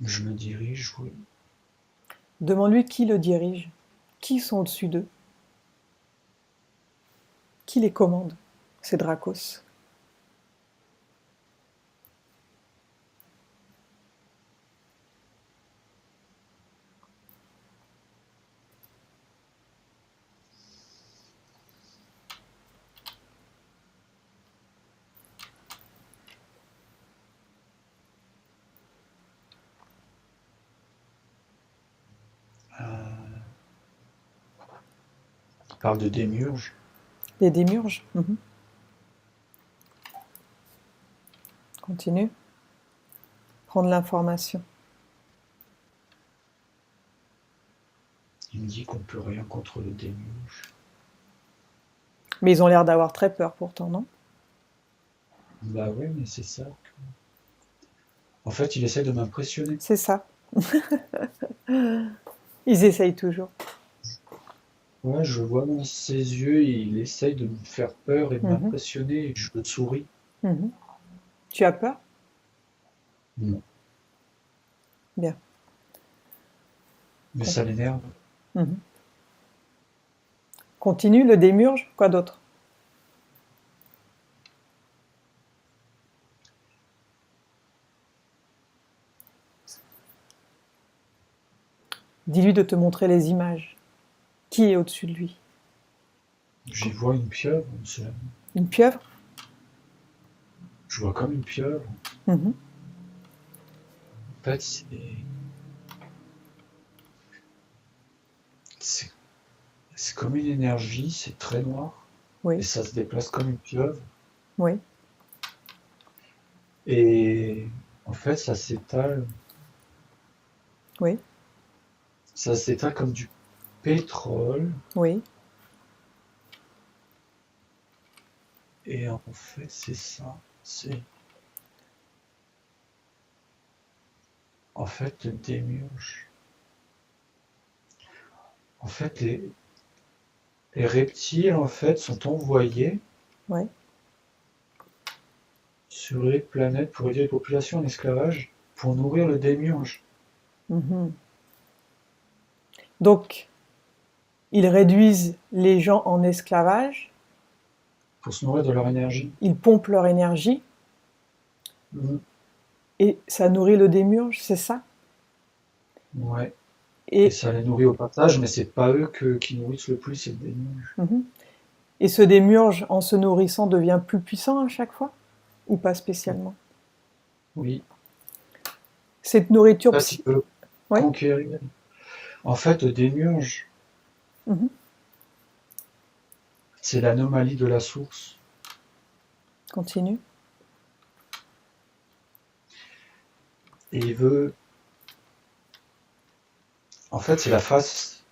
Je me dirige, oui. Demande-lui qui le dirige. Qui sont au-dessus d'eux? Qui les commande? Ces Dracos. Euh, il parle de démiurge. Les démiurges. Mhm. Continue. Prendre l'information. Il me dit qu'on peut rien contre le démiurge. Mais ils ont l'air d'avoir très peur pourtant, non? Bah ouais, mais c'est ça. En fait, il essaie de m'impressionner. C'est ça. Ils essayent toujours. Ouais, je vois dans ses yeux, il essaye de me faire peur et de Mhm, m'impressionner, et je le souris. mhm. Tu as peur? Non. Bien. Mais Con- ça l'énerve. mhm. Continue le démiurge. Quoi d'autre? Dis-lui de te montrer les images. Qui est au-dessus de lui? J'y vois une pieuvre, Une pieuvre? je vois comme une pieuvre. Mhm. En fait, c'est c'est comme une énergie, c'est très noir, et Oui, ça se déplace comme une pieuvre. oui, Et en fait, oui, ça s'étale comme du pétrole. oui. Et en fait, c'est ça. C'est en fait le démiurge. En fait, les reptiles en fait sont envoyés Ouais. sur les planètes pour aider les populations en esclavage, pour nourrir le démiurge, Mhm. Donc, ils réduisent les gens en esclavage, pour se nourrir de leur énergie. ils pompent leur énergie Mhm. et ça nourrit le démiurge, c'est ça? Ouais. Et Et, ça les nourrit au passage, mais c'est pas eux qui nourrissent le plus, c'est le démiurge. mhm. Et ce démiurge, en se nourrissant, devient plus puissant à chaque fois? Ou pas spécialement? Oui. Cette nourriture En fait, il peut Oui. conquérir. En fait, le démiurge, Mhm. c'est l'anomalie de la source. Continue. Et il veut. En fait, c'est la face.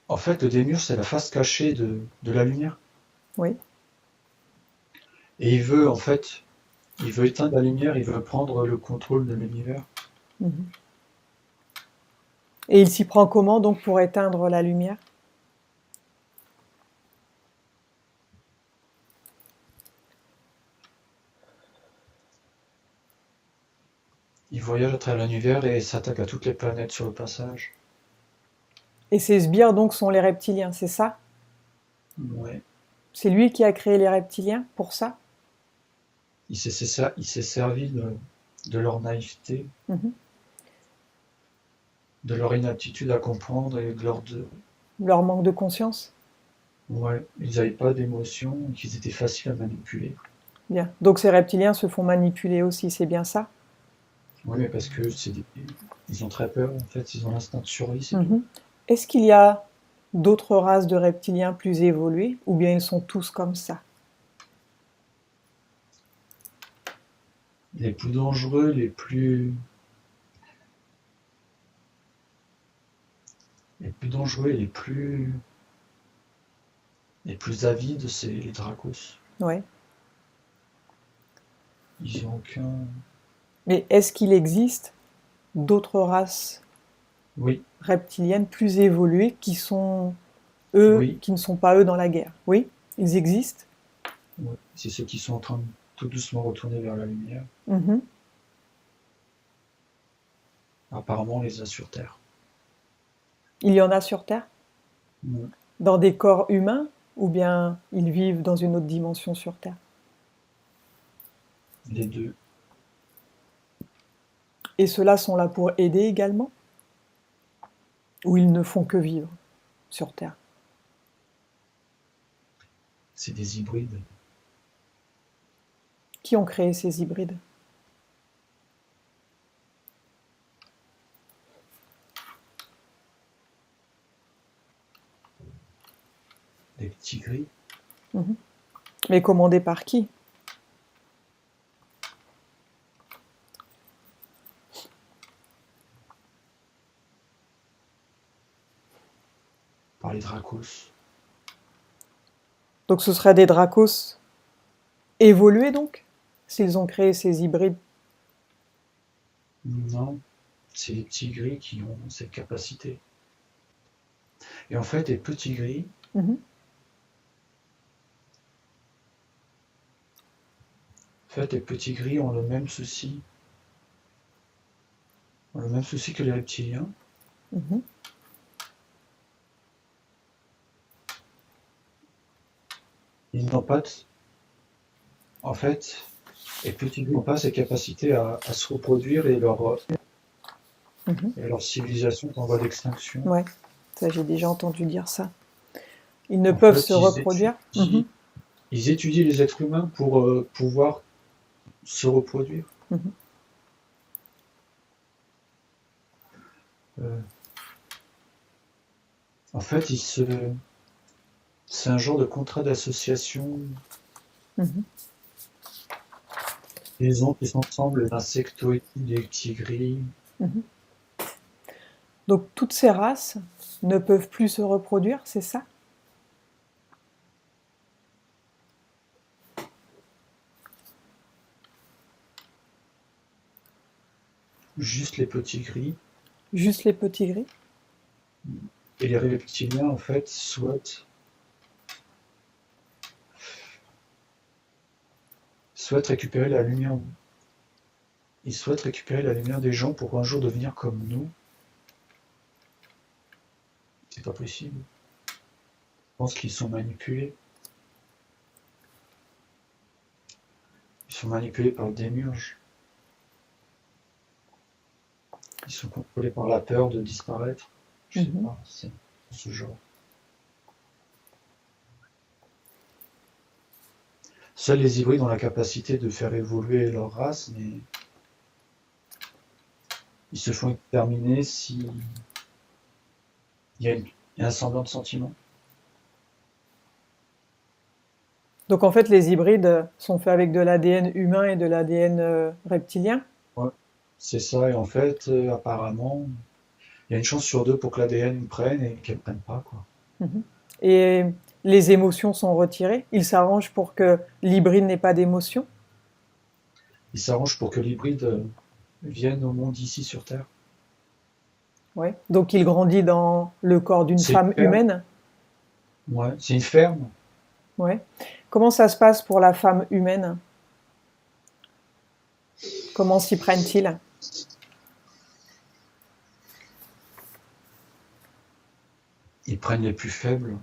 En fait, le démiurge, c'est la face cachée de la lumière. Oui. Et il veut, en fait, il veut éteindre la lumière, il veut prendre le contrôle de l'univers. Mhm. Et il s'y prend comment donc pour éteindre la lumière? Il voyage à travers l'univers et s'attaque à toutes les planètes sur le passage. Et ces sbires donc sont les reptiliens, c'est ça? Ouais. C'est lui qui a créé les reptiliens pour ça? Il s'est servi de leur naïveté, Mhm. de leur inaptitude à comprendre et Leur manque de conscience? ouais, ils n'avaient pas d'émotion, qu'ils étaient faciles à manipuler. Bien. Donc ces reptiliens se font manipuler aussi, c'est bien ça? Oui, mais parce que ils ont très peur, en fait, ils ont l'instinct de survie, c'est tout. Mhm. Est-ce qu'il y a d'autres races de reptiliens plus évoluées ou bien ils sont tous comme ça? Les plus dangereux, les plus dangereux et les plus avides, c'est les Dracos. Ouais. Ils ont aucun. Mais est-ce qu'il existe d'autres races Oui, reptiliennes plus évoluées qui sont eux, oui, qui ne sont pas eux dans la guerre? Oui, ils existent. oui. C'est ceux qui sont en train de tout doucement retourner vers la lumière. Mhm. Apparemment, on les a sur Terre. Il y en a sur Terre, Mm. dans des corps humains, ou bien ils vivent dans une autre dimension sur Terre. Les deux. Et ceux-là sont là pour aider également, ou ils ne font que vivre sur Terre. C'est des hybrides. Qui ont créé ces hybrides? Des petits gris. Mhm. Mais commandés par qui? Par les Dracos. Donc ce seraient des Dracos évolués donc, s'ils ont créé ces hybrides. Non, c'est les petits gris qui ont cette capacité. Et en fait, les petits gris, Mhm. ont le même souci que les reptiliens. Mhm. Ils n'ont pas, en fait, les petits gris n'ont pas ces capacités à se reproduire Mhm. et leur civilisation est en voie d'extinction. Ouais, ça j'ai déjà entendu dire ça. Ils ne En peuvent se fait, reproduire. Mhm. ils étudient les êtres humains pour pouvoir se reproduire. Mhm. Euh, en fait, c'est un genre de contrat d'association. Mhm. Ils ont qui s'ensemble les insectoïdes, les petits gris. Mhm. Donc toutes ces races ne peuvent plus se reproduire, c'est ça? Juste les petits gris. Juste les petits gris? Et les reptiliens, en fait, souhaitent récupérer la lumière. Ils souhaitent récupérer la lumière des gens pour un jour devenir comme nous. C'est pas possible. Je pense qu'ils sont manipulés. Ils sont manipulés par le démiurge. Ils sont contrôlés par la peur de disparaître. Je sais Mhm. pas, c'est ce genre. Seuls les hybrides ont la capacité de faire évoluer leur race, mais ils se font exterminer s'il il y a un semblant de sentiment. Donc en fait les hybrides sont faits avec de l'ADN humain et de l'ADN reptilien? Ouais, c'est ça, et en fait, apparemment, il y a une chance sur deux pour que l'ADN prenne et qu'elle prenne pas, quoi. Mhm. Et les émotions sont retirées? Ils s'arrangent pour que l'hybride n'ait pas d'émotion? Ils s'arrangent pour que l'hybride vienne au monde ici sur Terre. Ouais. Donc il grandit dans le corps d'une C'est une femme ferme. humaine? Ouais, c'est une ferme. Ouais. Comment ça se passe pour la femme humaine? Comment s'y prennent-ils? Ils prennent les plus faibles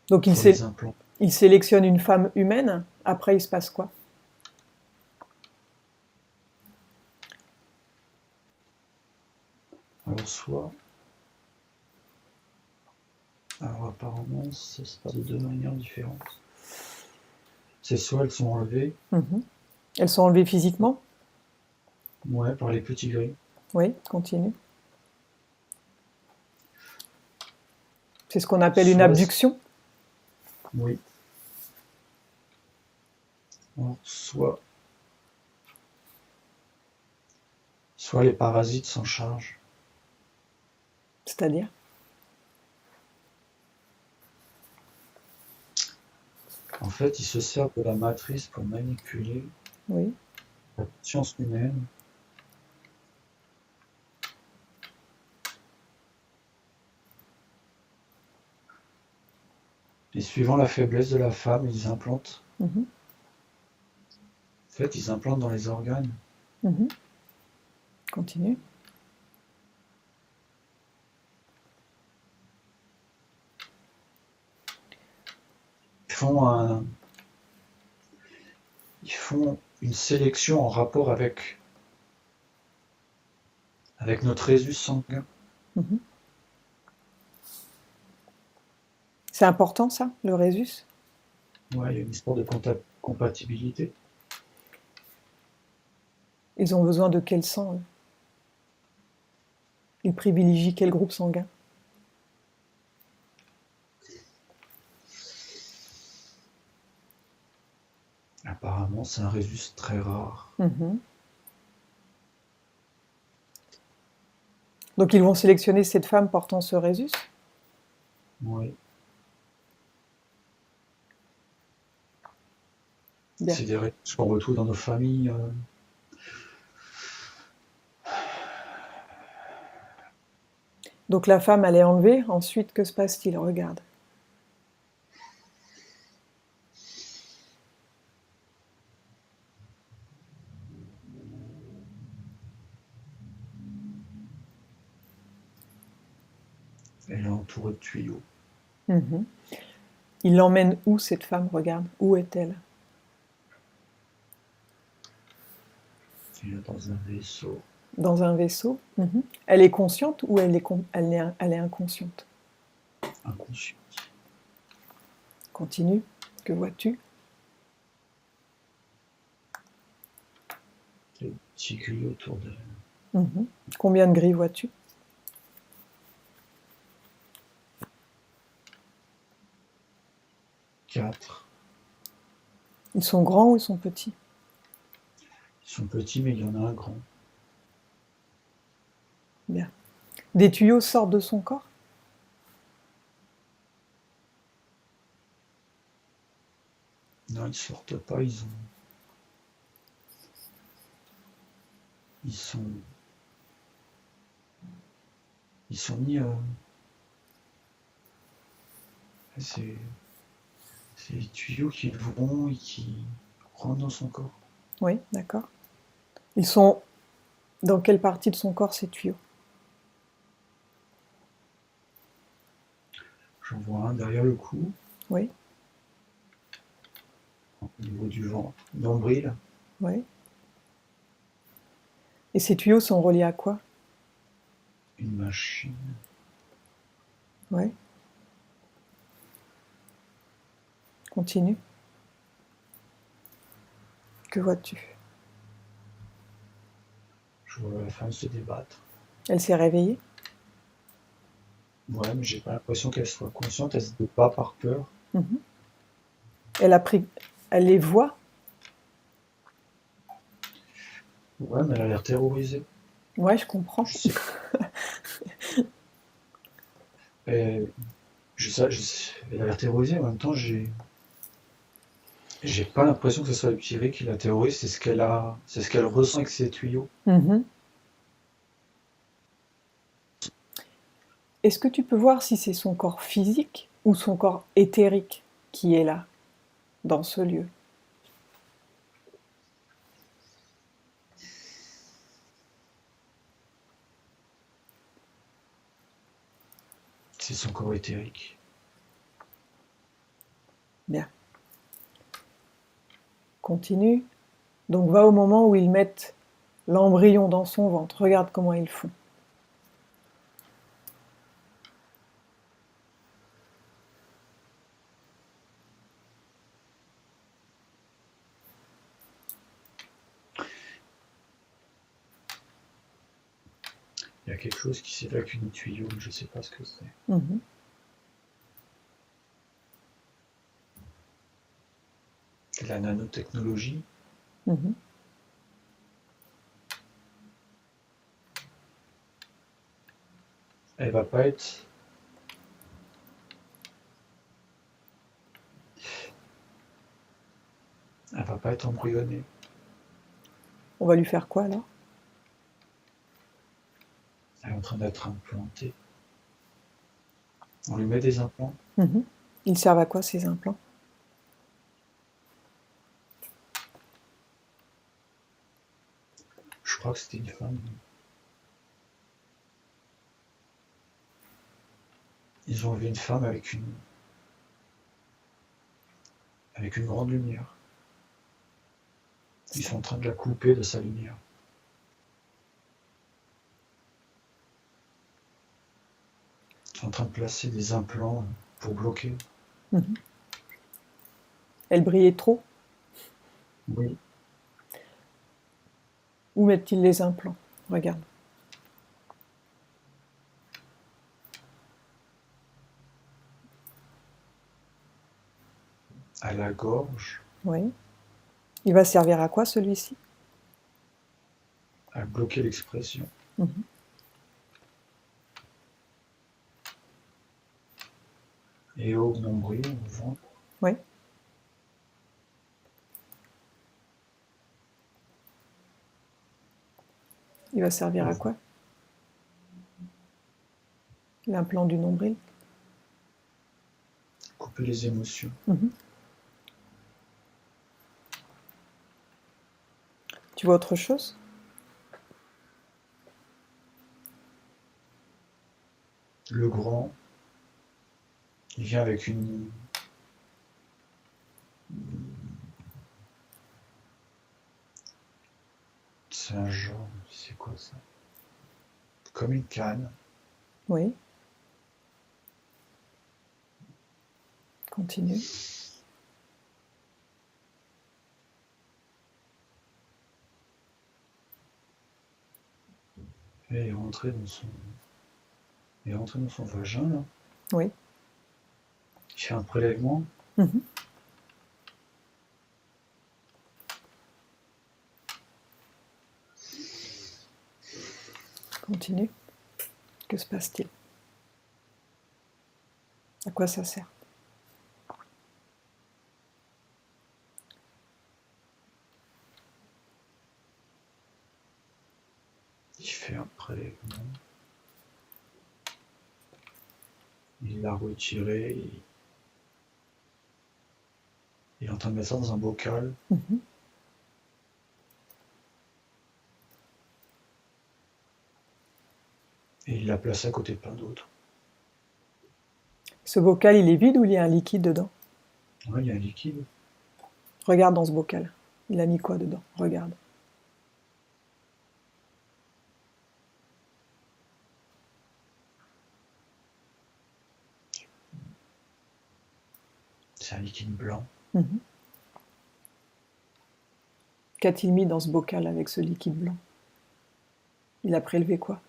Donc pour les implants. il sélectionne une femme humaine, après il se passe quoi? Alors apparemment, ça se passe de deux manières différentes. C'est soit elles sont enlevées, Mhm. Elles sont enlevées physiquement? ouais, par les petits gris. Oui, continue. C'est ce qu'on appelle une Soit, abduction? oui. Alors, soit les parasites s'en chargent. C'est-à-dire? En fait, ils se servent de la matrice pour manipuler Oui. la conscience humaine. Et suivant la faiblesse de la femme, Mhm. ils implantent dans les organes. Mhm. Continue. Ils font un, ils font une sélection en rapport avec notre résus sanguin. Mhm. C'est important ça, le résus? Ouais, il y a une histoire de compatibilité. Ils ont besoin de quel sang, eux? Ils privilégient quel groupe sanguin? Apparemment, c'est un résus très rare. Mhm. Donc ils vont sélectionner cette femme portant ce résus? Ouais. Bien. C'est des résus qu'on retrouve dans nos familles. Donc la femme, elle est enlevée. Ensuite, que se passe-t-il? Regarde. Elle est entourée de tuyaux. Mhm. Il l'emmène où, cette femme? Regarde. Où est-elle? Elle est dans un vaisseau. Dans un vaisseau. Mhm. Elle est consciente ou elle est inconsciente? Inconsciente. Continue. Que vois-tu? Des petits grilles autour d'elle. Mhm. Combien de grilles vois-tu? 4. Ils sont grands ou ils sont petits? Ils sont petits, mais il y en a un grand. Bien. Des tuyaux sortent de son corps? Non, ils sortent pas, ils sont mis. C'est les tuyaux qui vont et qui rentrent dans son corps. Oui, d'accord. Ils sont dans quelle partie de son corps, ces tuyaux? J'en vois un derrière le cou, Oui, au niveau du ventre, nombril, oui. Et ces tuyaux sont reliés à quoi? une machine. Oui. Continue. Que vois-tu? Je vois la femme se débattre. Elle s'est réveillée? Ouais, mais j'ai pas l'impression qu'elle soit consciente, elle se débat pas par peur. Mhm. Elle a pris... Elle les voit? Ouais, mais elle a l'air terrorisée. Ouais, je comprends. Je sais. Et elle a l'air terrorisée, en même temps, j'ai pas l'impression que ce soit le Pierre qui la terrorise, c'est ce qu'elle ressent avec ses tuyaux. Mhm. Est-ce que tu peux voir si c'est son corps physique ou son corps éthérique qui est là, dans ce lieu? C'est son corps éthérique. Bien. Continue. Donc va au moment où ils mettent l'embryon dans son ventre. Regarde comment ils font. Il y a quelque chose qui s'évacue du tuyau, mais je sais pas ce que c'est. Mhm. C'est la nanotechnologie. Mhm. Elle va pas être. Elle va pas être embryonnée. On va lui faire quoi alors? Elle est en train d'être implantée. On lui met des implants. Mhm. Ils servent à quoi ces implants? Je crois que c'était une femme. Ils ont vu une femme avec une grande lumière. Ils sont en train de la couper de sa lumière. Ils sont en train de placer des implants pour bloquer. Mhm. Elle brillait trop? Oui. Où mettent-ils les implants? Regarde. À la gorge, Oui. Il va servir à quoi celui-ci? à bloquer l'expression. Mhm. Et au nombril, au ventre, Oui. Il va servir à quoi? L'implant du nombril. Couper les émotions. Tu vois autre chose? Le grand, il vient avec une... C'est un genre, c'est quoi ça? Comme une canne. Oui. Continue. Et il est rentré dans son... Il est rentré dans son vagin, là. Oui. Il fait un prélèvement. Mhm. Continue. Que se passe-t-il? À quoi ça sert? Il fait un prélèvement. Il l'a retiré. Il est en train de mettre ça dans un bocal. Mhm. Et il l'a placé à côté de plein d'autres. Ce bocal, il est vide ou il y a un liquide dedans? Ouais, il y a un liquide. Regarde dans ce bocal. Il a mis quoi dedans? Regarde. C'est un liquide blanc. Mhm. Qu'a-t-il mis dans ce bocal avec ce liquide blanc? Il a prélevé quoi?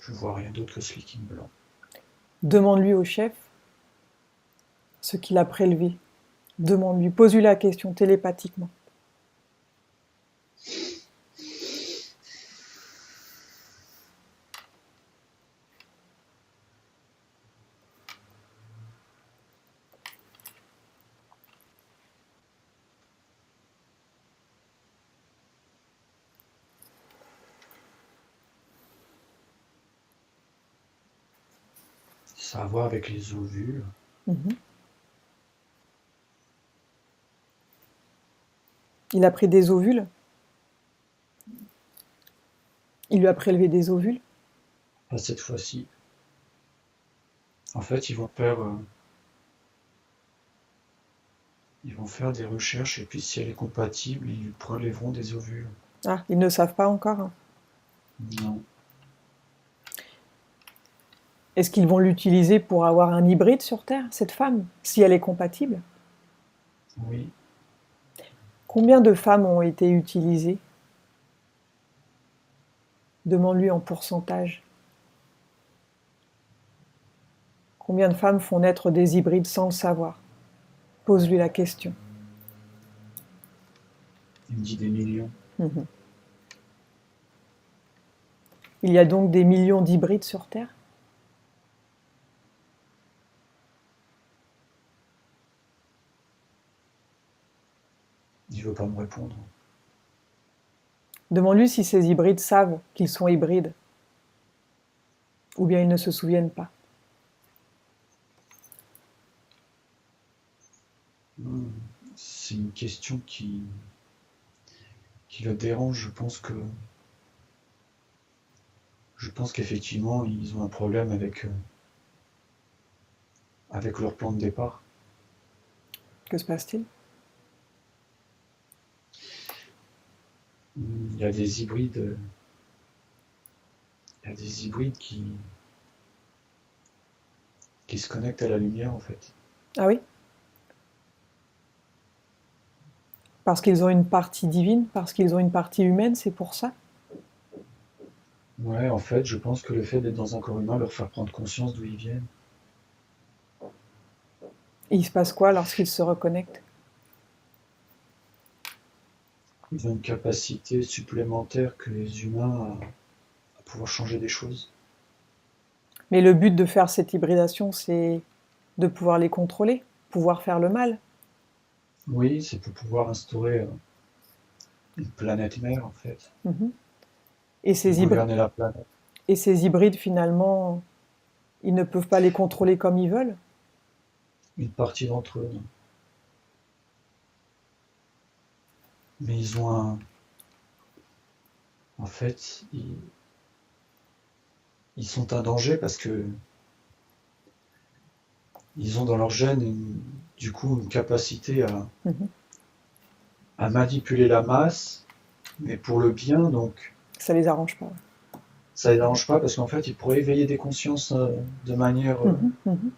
Je vois rien d'autre que ce liquide blanc. Demande-lui au chef ce qu'il a prélevé. Demande-lui, pose-lui la question télépathiquement. Ça a à voir avec les ovules. Mhm. Il a pris des ovules? Il lui a prélevé des ovules? Pas cette fois-ci. En fait, ils vont faire des recherches et puis si elle est compatible, ils lui prélèveront des ovules. Ah, ils ne savent pas encore, hein. Non. Est-ce qu'ils vont l'utiliser pour avoir un hybride sur Terre, cette femme, si elle est compatible? Oui. Combien de femmes ont été utilisées? Demande-lui en pourcentage. Combien de femmes font naître des hybrides sans le savoir? Pose-lui la question. Il me dit des millions. Mhm. Il y a donc des millions d'hybrides sur Terre? Il veut pas me répondre. Demande-lui si ces hybrides savent qu'ils sont hybrides, ou bien ils ne se souviennent pas. C'est une question qui le dérange. Je pense qu'effectivement, ils ont un problème avec leur plan de départ. Que se passe-t-il? Il y a des hybrides, il y a des hybrides qui se connectent à la lumière en fait. Ah oui? Parce qu'ils ont une partie divine, parce qu'ils ont une partie humaine, c'est pour ça? Ouais, en fait, je pense que le fait d'être dans un corps humain leur faire prendre conscience d'où ils viennent. Et il se passe quoi lorsqu'ils se reconnectent? Ils ont une capacité supplémentaire que les humains à pouvoir changer des choses. Mais le but de faire cette hybridation, c'est de pouvoir les contrôler, pouvoir faire le mal. Oui, c'est pour pouvoir instaurer une planète mère, en fait. Mhm. Et Gouverner la planète. et ces hybrides, finalement, ils ne peuvent pas les contrôler comme ils veulent? Une partie d'entre eux, non. Mais ils ont un... En fait, ils sont un danger parce que ils ont dans leur gène, du coup, une capacité Mhm. à manipuler la masse, mais pour le bien, donc Ça les arrange pas. ça les arrange pas parce qu'en fait, ils pourraient éveiller des consciences de manière Mhm, mhm.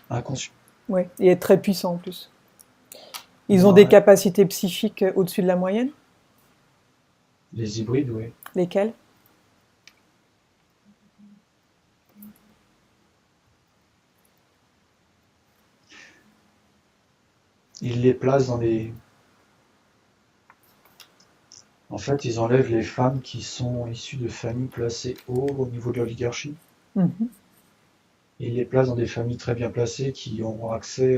inconsciente. Ouais. Et être très puissants en plus. Ils ont des Ouais. capacités psychiques au-dessus de la moyenne? Les hybrides, oui. Lesquelles? Ils les placent dans les... En fait, ils enlèvent les femmes qui sont issues de familles placées haut au niveau de l'oligarchie. Mhm. Et ils les placent dans des familles très bien placées qui ont accès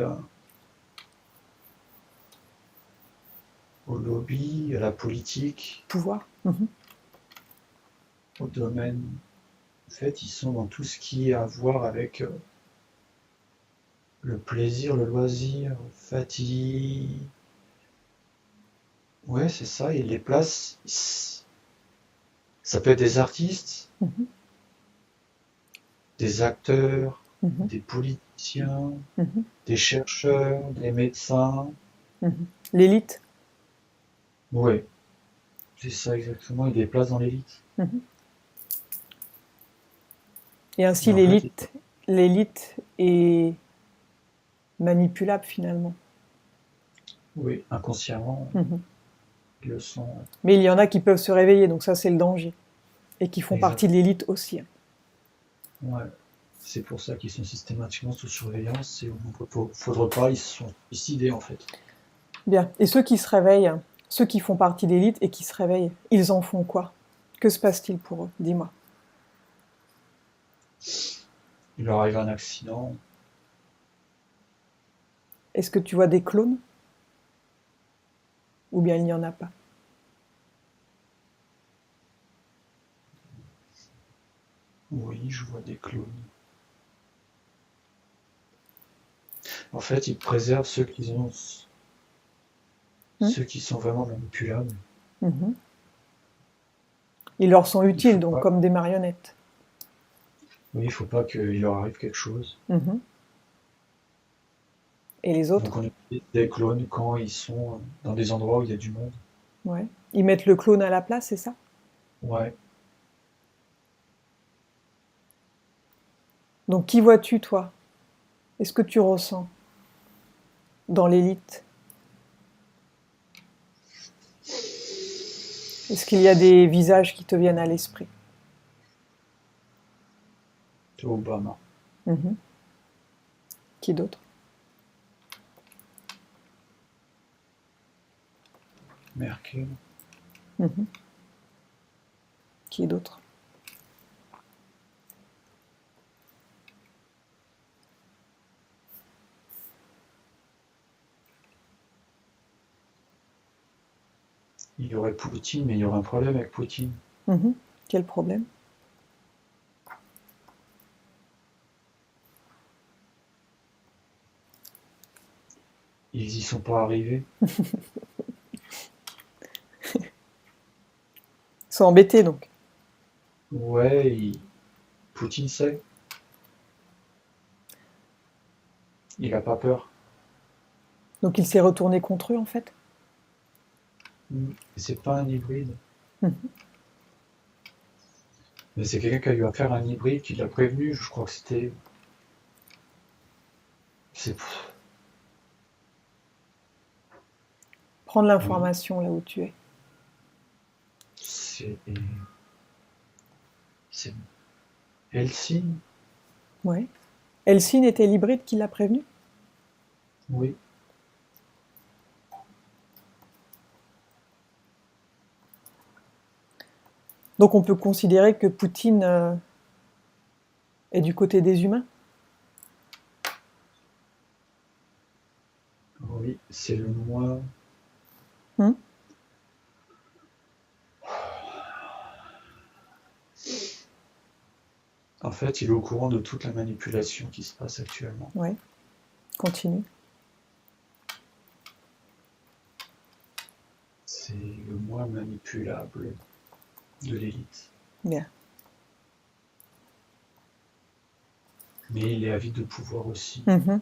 au lobby, à la politique, Pouvoir. Mhm. au domaine. En fait, ils sont dans tout ce qui a à voir avec le plaisir, le loisir. En fait, ouais, c'est ça, ils les placent. Ça peut être des artistes, Mhm. des acteurs, Mhm. des politiciens, Mhm. des chercheurs, des médecins. Mhm. L'élite. Ouais, c'est ça exactement, ils les placent dans l'élite. Mhm. Et Et ainsi en fait, l'élite est manipulable finalement. oui, inconsciemment, Mhm. ils le sont. Mais il y en a qui peuvent se réveiller, donc ça c'est le danger. Et qui font Exact. partie de l'élite aussi. Ouais. C'est pour ça qu'ils sont systématiquement sous surveillance et faudra pas, ils se sont suicidés en fait. Bien. Et ceux qui se réveillent, ceux qui font partie de l'élite et qui se réveillent, ils en font quoi? Que se passe-t-il pour eux? Dis-moi. Il leur arrive un accident. Est-ce que tu vois des clones? Ou bien il n'y en a pas? Oui, je vois des clones. En fait, ils préservent Hmm. ceux qui sont vraiment manipulables. Mhm. Ils leur sont Il utiles, faut donc pas, comme des marionnettes. oui, il faut pas qu'il leur arrive quelque chose. Mhm. Et les Donc autres? on utilise des clones quand ils sont dans des endroits où il y a du monde. Ouais. Ils mettent le clone à la place, c'est ça? Ouais. Donc qui vois-tu, toi? Est-ce que tu ressens dans l'élite? Est-ce qu'il y a des visages qui te viennent à l'esprit? Obama, Mhm. Qui d'autre? Merkel. Mhm. Qui d'autre? Il y aurait Poutine, mais il y aurait un problème avec Poutine. Mhm. Quel problème? Ils y sont pas arrivés. Ils sont embêtés donc. Ouais, Poutine sait. Il a pas peur. Donc il s'est retourné contre eux en fait. Mm. Et c'est pas un hybride. Mhm. Mais c'est quelqu'un qui a eu affaire à un hybride qui l'a prévenu. Je crois que c'était. C'est. Prendre Oui. l'information là où tu es. C'est. C'est. Helsinki. Ouais. Elsine était l'hybride qui l'a prévenu? Oui. Donc on peut considérer que Poutine est du côté des humains? Oui. c'est le moi. Hmm. En fait, il est au courant de toute la manipulation qui se passe actuellement. Ouais, continue. C'est le moi manipulable de l'élite. Bien. Mais il est avide de pouvoir aussi. Mhm,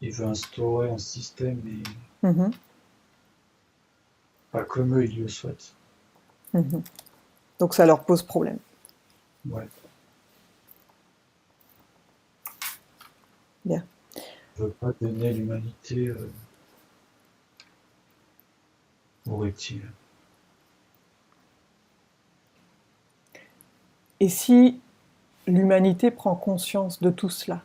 Il veut instaurer un système, mais mhm, pas comme eux, ils le souhaitent. mhm. Donc ça leur pose problème. Ouais. Bien. Il veut pas donner l'humanité aux reptiles. Et si l'humanité prend conscience de tout cela,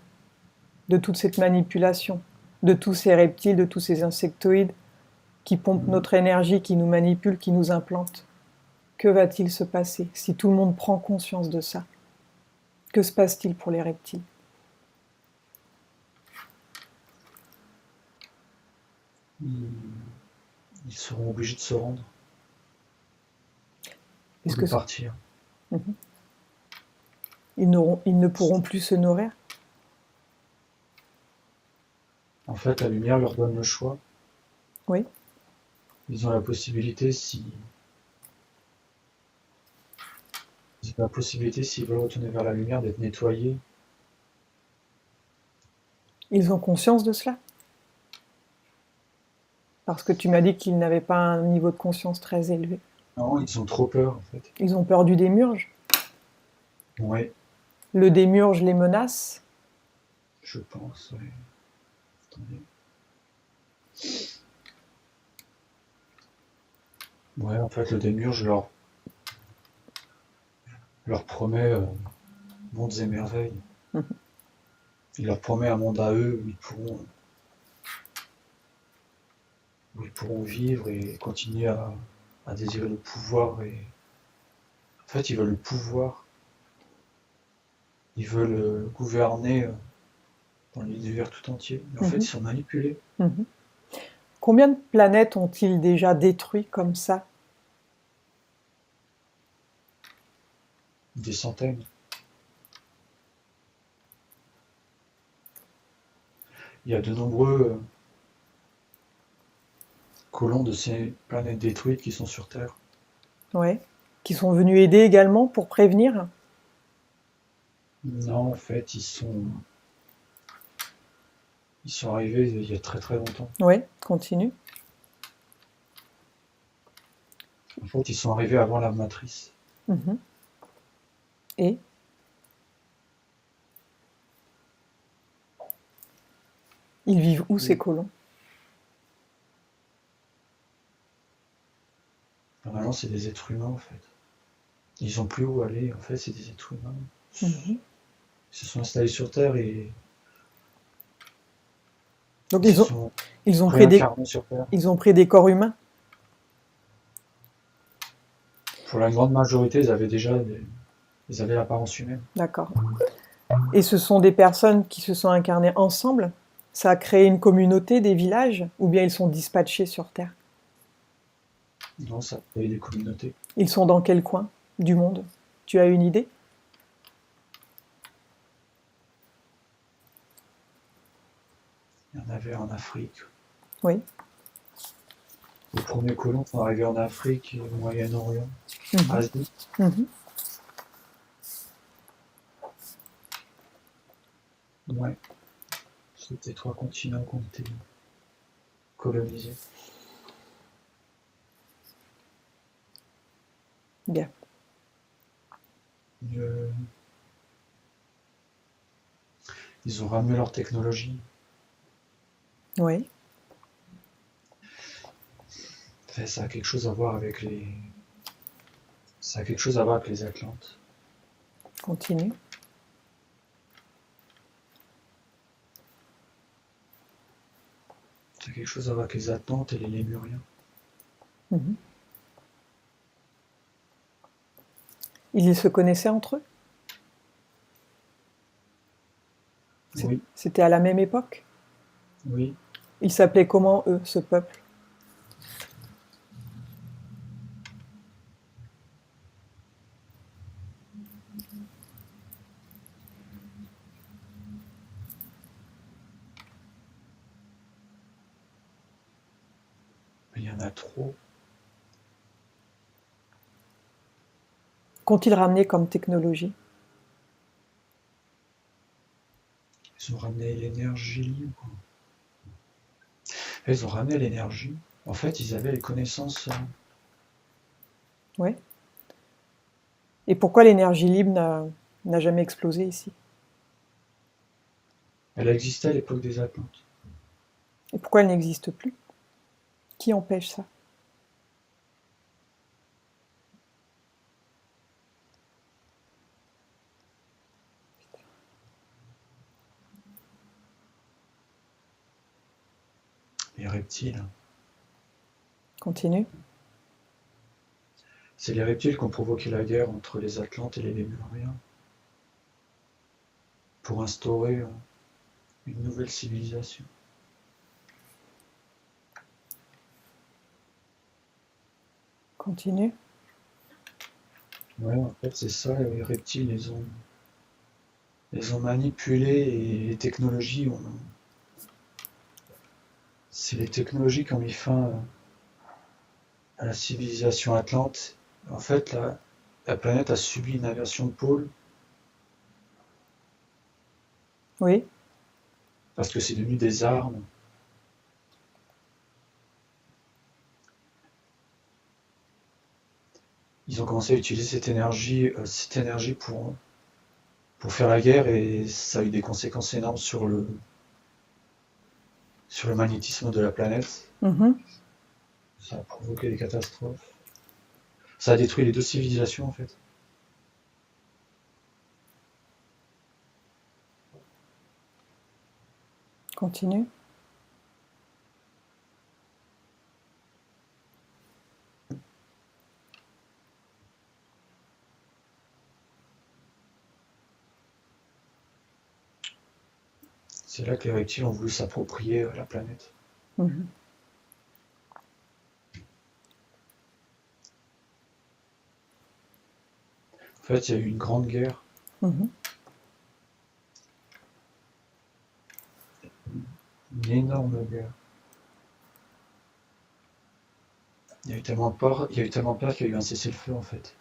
de toute cette manipulation, de tous ces reptiles, de tous ces insectoïdes qui pompent notre énergie, qui nous manipulent, qui nous implantent, que va-t-il se passer si tout le monde prend conscience de ça? Que se passe-t-il pour les reptiles? Ils seront obligés de se rendre ou Est-ce de que partir. ils ne pourront plus se nourrir? En fait, la lumière leur donne le choix. Oui. Ils ont la possibilité, s'ils veulent retourner vers la lumière, d'être nettoyés. Ils ont conscience de cela? Parce que tu m'as dit qu'ils n'avaient pas un niveau de conscience très élevé. Non, ils ont trop peur, en fait. Ils ont peur du démiurge. Ouais, Le démiurge les menace. je pense, ouais. Attendez. Ouais, en fait, le démiurge leur promet mondes et merveilles. Il leur promet un monde à eux où ils pourront vivre et continuer à désirer le pouvoir. Et en fait, ils veulent le pouvoir. Ils veulent gouverner dans l'univers tout entier. Mais en fait, ils sont manipulés. Mhm. Combien de planètes ont-ils déjà détruit comme ça? Des centaines. Il y a de nombreux colons de ces planètes détruites qui sont sur Terre. Ouais. Qui sont venus aider également pour prévenir? Non, en fait, ils sont arrivés il y a très très longtemps. Ouais, continue. En fait, ils sont arrivés avant la matrice. Mhm. Et ils vivent où ces colons? Normalement, c'est des êtres humains, en fait. Ils ont plus où aller, en fait, c'est des êtres humains. Mhm. Ils se sont installés sur Terre et Donc ils se sont ils ont réincarnés sur Terre. pris des corps humains? Pour la grande majorité, ils avaient l'apparence humaine. D'accord. Et ce sont des personnes qui se sont incarnées ensemble? Ça a créé une communauté, des villages? Ou bien ils sont dispatchés sur Terre? Non, ça a créé des communautés. Ils sont dans quel coin du monde? Tu as une idée? Il y en avait en Afrique. Oui. Les premiers colons sont arrivés en Afrique et au Moyen-Orient, Mhm. Asie. Mhm. Ouais. C'était 3 continents qui ont été colonisés. Bien. Euh, Ils ont ramené leur technologie. Oui. Enfin, ça a quelque chose à voir avec les Atlantes. Continue. Ça a quelque chose à voir avec les Atlantes et les Lémuriens. Mhm. Ils se connaissaient entre eux? Oui, C'était à la même époque? oui. Il s'appelait comment, eux, ce peuple? Il y en a trop. Qu'ont-ils ramené comme technologie? Ils ont ramené l'énergie libre. Ils ont ramené l'énergie. En fait, ils avaient les connaissances. Oui. Et pourquoi l'énergie libre n'a jamais explosé ici? Elle a existé à l'époque des Atlantes. Et pourquoi elle n'existe plus? Qui empêche ça? Les reptiles. Continue. C'est les reptiles qui ont provoqué la guerre entre les Atlantes et les Lémuriens pour instaurer une nouvelle civilisation. Continue. Ouais, en fait, c'est ça, les reptiles, les ont manipulés et les technologies ont. C'est les technologies qui ont mis fin à la civilisation atlante. En fait, la planète a subi une inversion de pôle Oui. parce que c'est devenu des armes. Ils ont commencé à utiliser cette énergie pour faire la guerre et ça a eu des conséquences énormes sur le magnétisme de la planète. Mhm. Ça a provoqué des catastrophes. Ça a détruit les deux civilisations en fait. Continue. C'est là que les reptiles ont voulu s'approprier la planète. Mhm. En fait, il y a eu une grande guerre, Mhm. une énorme guerre. Il y a eu tellement peur qu'il y a eu un cessez-le-feu en fait.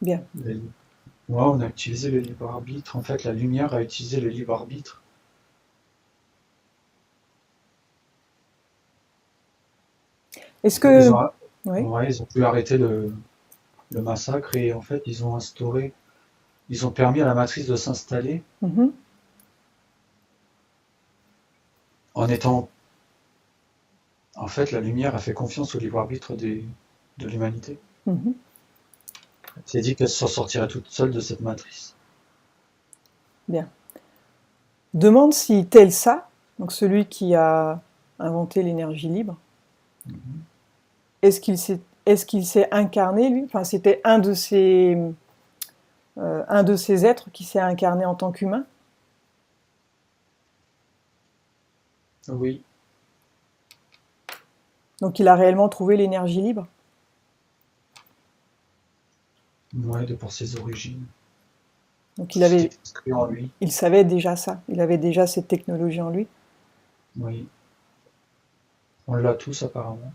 Bien. Ouais, on a utilisé le libre arbitre. En fait, la lumière a utilisé le libre arbitre. Est-ce Ils que... ont, Oui. ouais, ils ont pu arrêter le massacre et en fait, ils ont permis à la matrice de s'installer Mhm. en étant, en fait, la lumière a fait confiance au libre arbitre de l'humanité. Mhm. C'est dit qu'elle s'en sortirait toute seule de cette matrice. Bien. Demande si Telsa, donc celui qui a inventé l'énergie libre, Mhm. est-ce qu'il s'est incarné, lui? Enfin, c'était un de ces êtres qui s'est incarné en tant qu'humain? Oui, Donc il a réellement trouvé l'énergie libre? ouais, de pour ses origines. Donc C'était construit en lui. il savait déjà ça, il avait déjà cette technologie en lui. Oui, on l'a tous apparemment.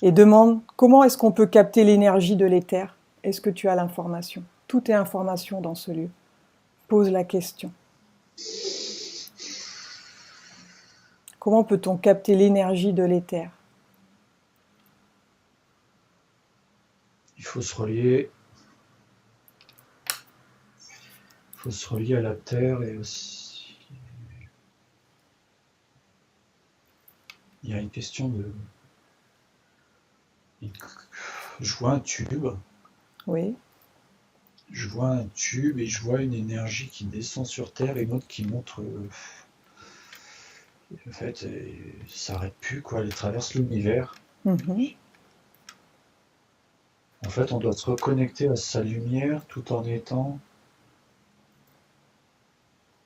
Et demande comment est-ce qu'on peut capter l'énergie de l'éther? Est-ce que tu as l'information? Tout est information dans ce lieu. Pose la question. Comment peut-on capter l'énergie de l'éther? Il faut se relier à la terre et aussi. Il y a une question de. Je vois un tube, Oui. et je vois une énergie qui descend sur Terre et une autre qui monte. En fait, ça s'arrête plus quoi. Elle traverse l'univers. Mhm. En fait, on doit se reconnecter à sa lumière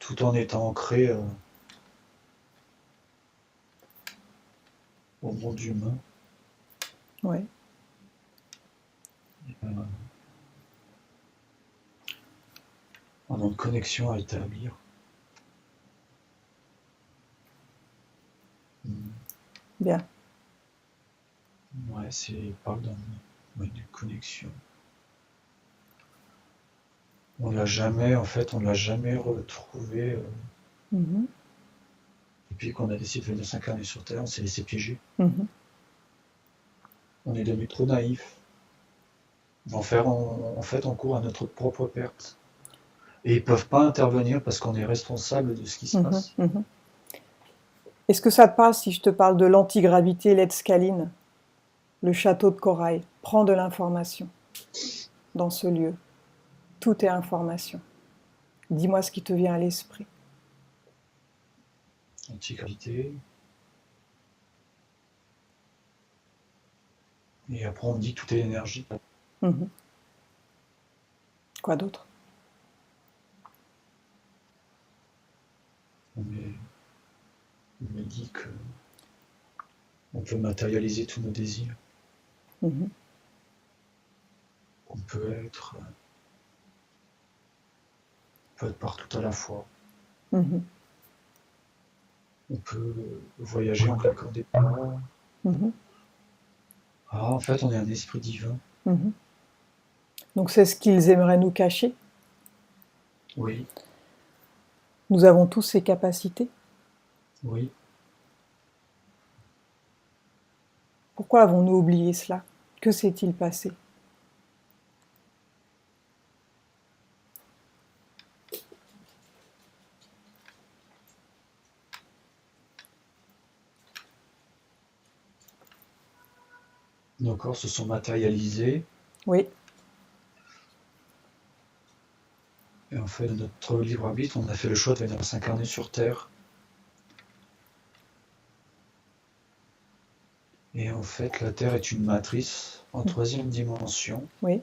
tout en étant ancré au monde humain. Ouais. Euh, on a une connexion à établir. Mm. Bien. Ouais, il parle d'une connexion. On l'a jamais retrouvé Mhm. depuis qu'on a décidé de venir s'incarner sur Terre. On s'est laissé piéger. Mhm. On est devenu trop naïf. En fait, on court à notre propre perte. Et ils peuvent pas intervenir parce qu'on est responsable de ce qui se Mhm. passe. Mhm. Est-ce que ça te parle si je te parle de l'antigravité Ledscaline, le château de corail? Prends de l'information dans ce lieu. Tout est information. Dis-moi ce qui te vient à l'esprit. Antigravité. Et après, on me dit que tout est énergie. Mhm. Quoi d'autre? On me dit que on peut matérialiser tous nos désirs. Mhm. On peut être partout à la fois. Mhm. On peut voyager en claquant des doigts. Mhm. Ah, en fait, on est un esprit divin. Mhm. Donc c'est ce qu'ils aimeraient nous cacher. Oui, Nous avons tous ces capacités. oui. Pourquoi avons-nous oublié cela? Que s'est-il passé? Nos corps se sont matérialisés. Oui. Et en fait, de notre libre arbitre, on a fait le choix de venir s'incarner sur Terre. Et en fait, la Terre est une matrice en troisième dimension, Oui.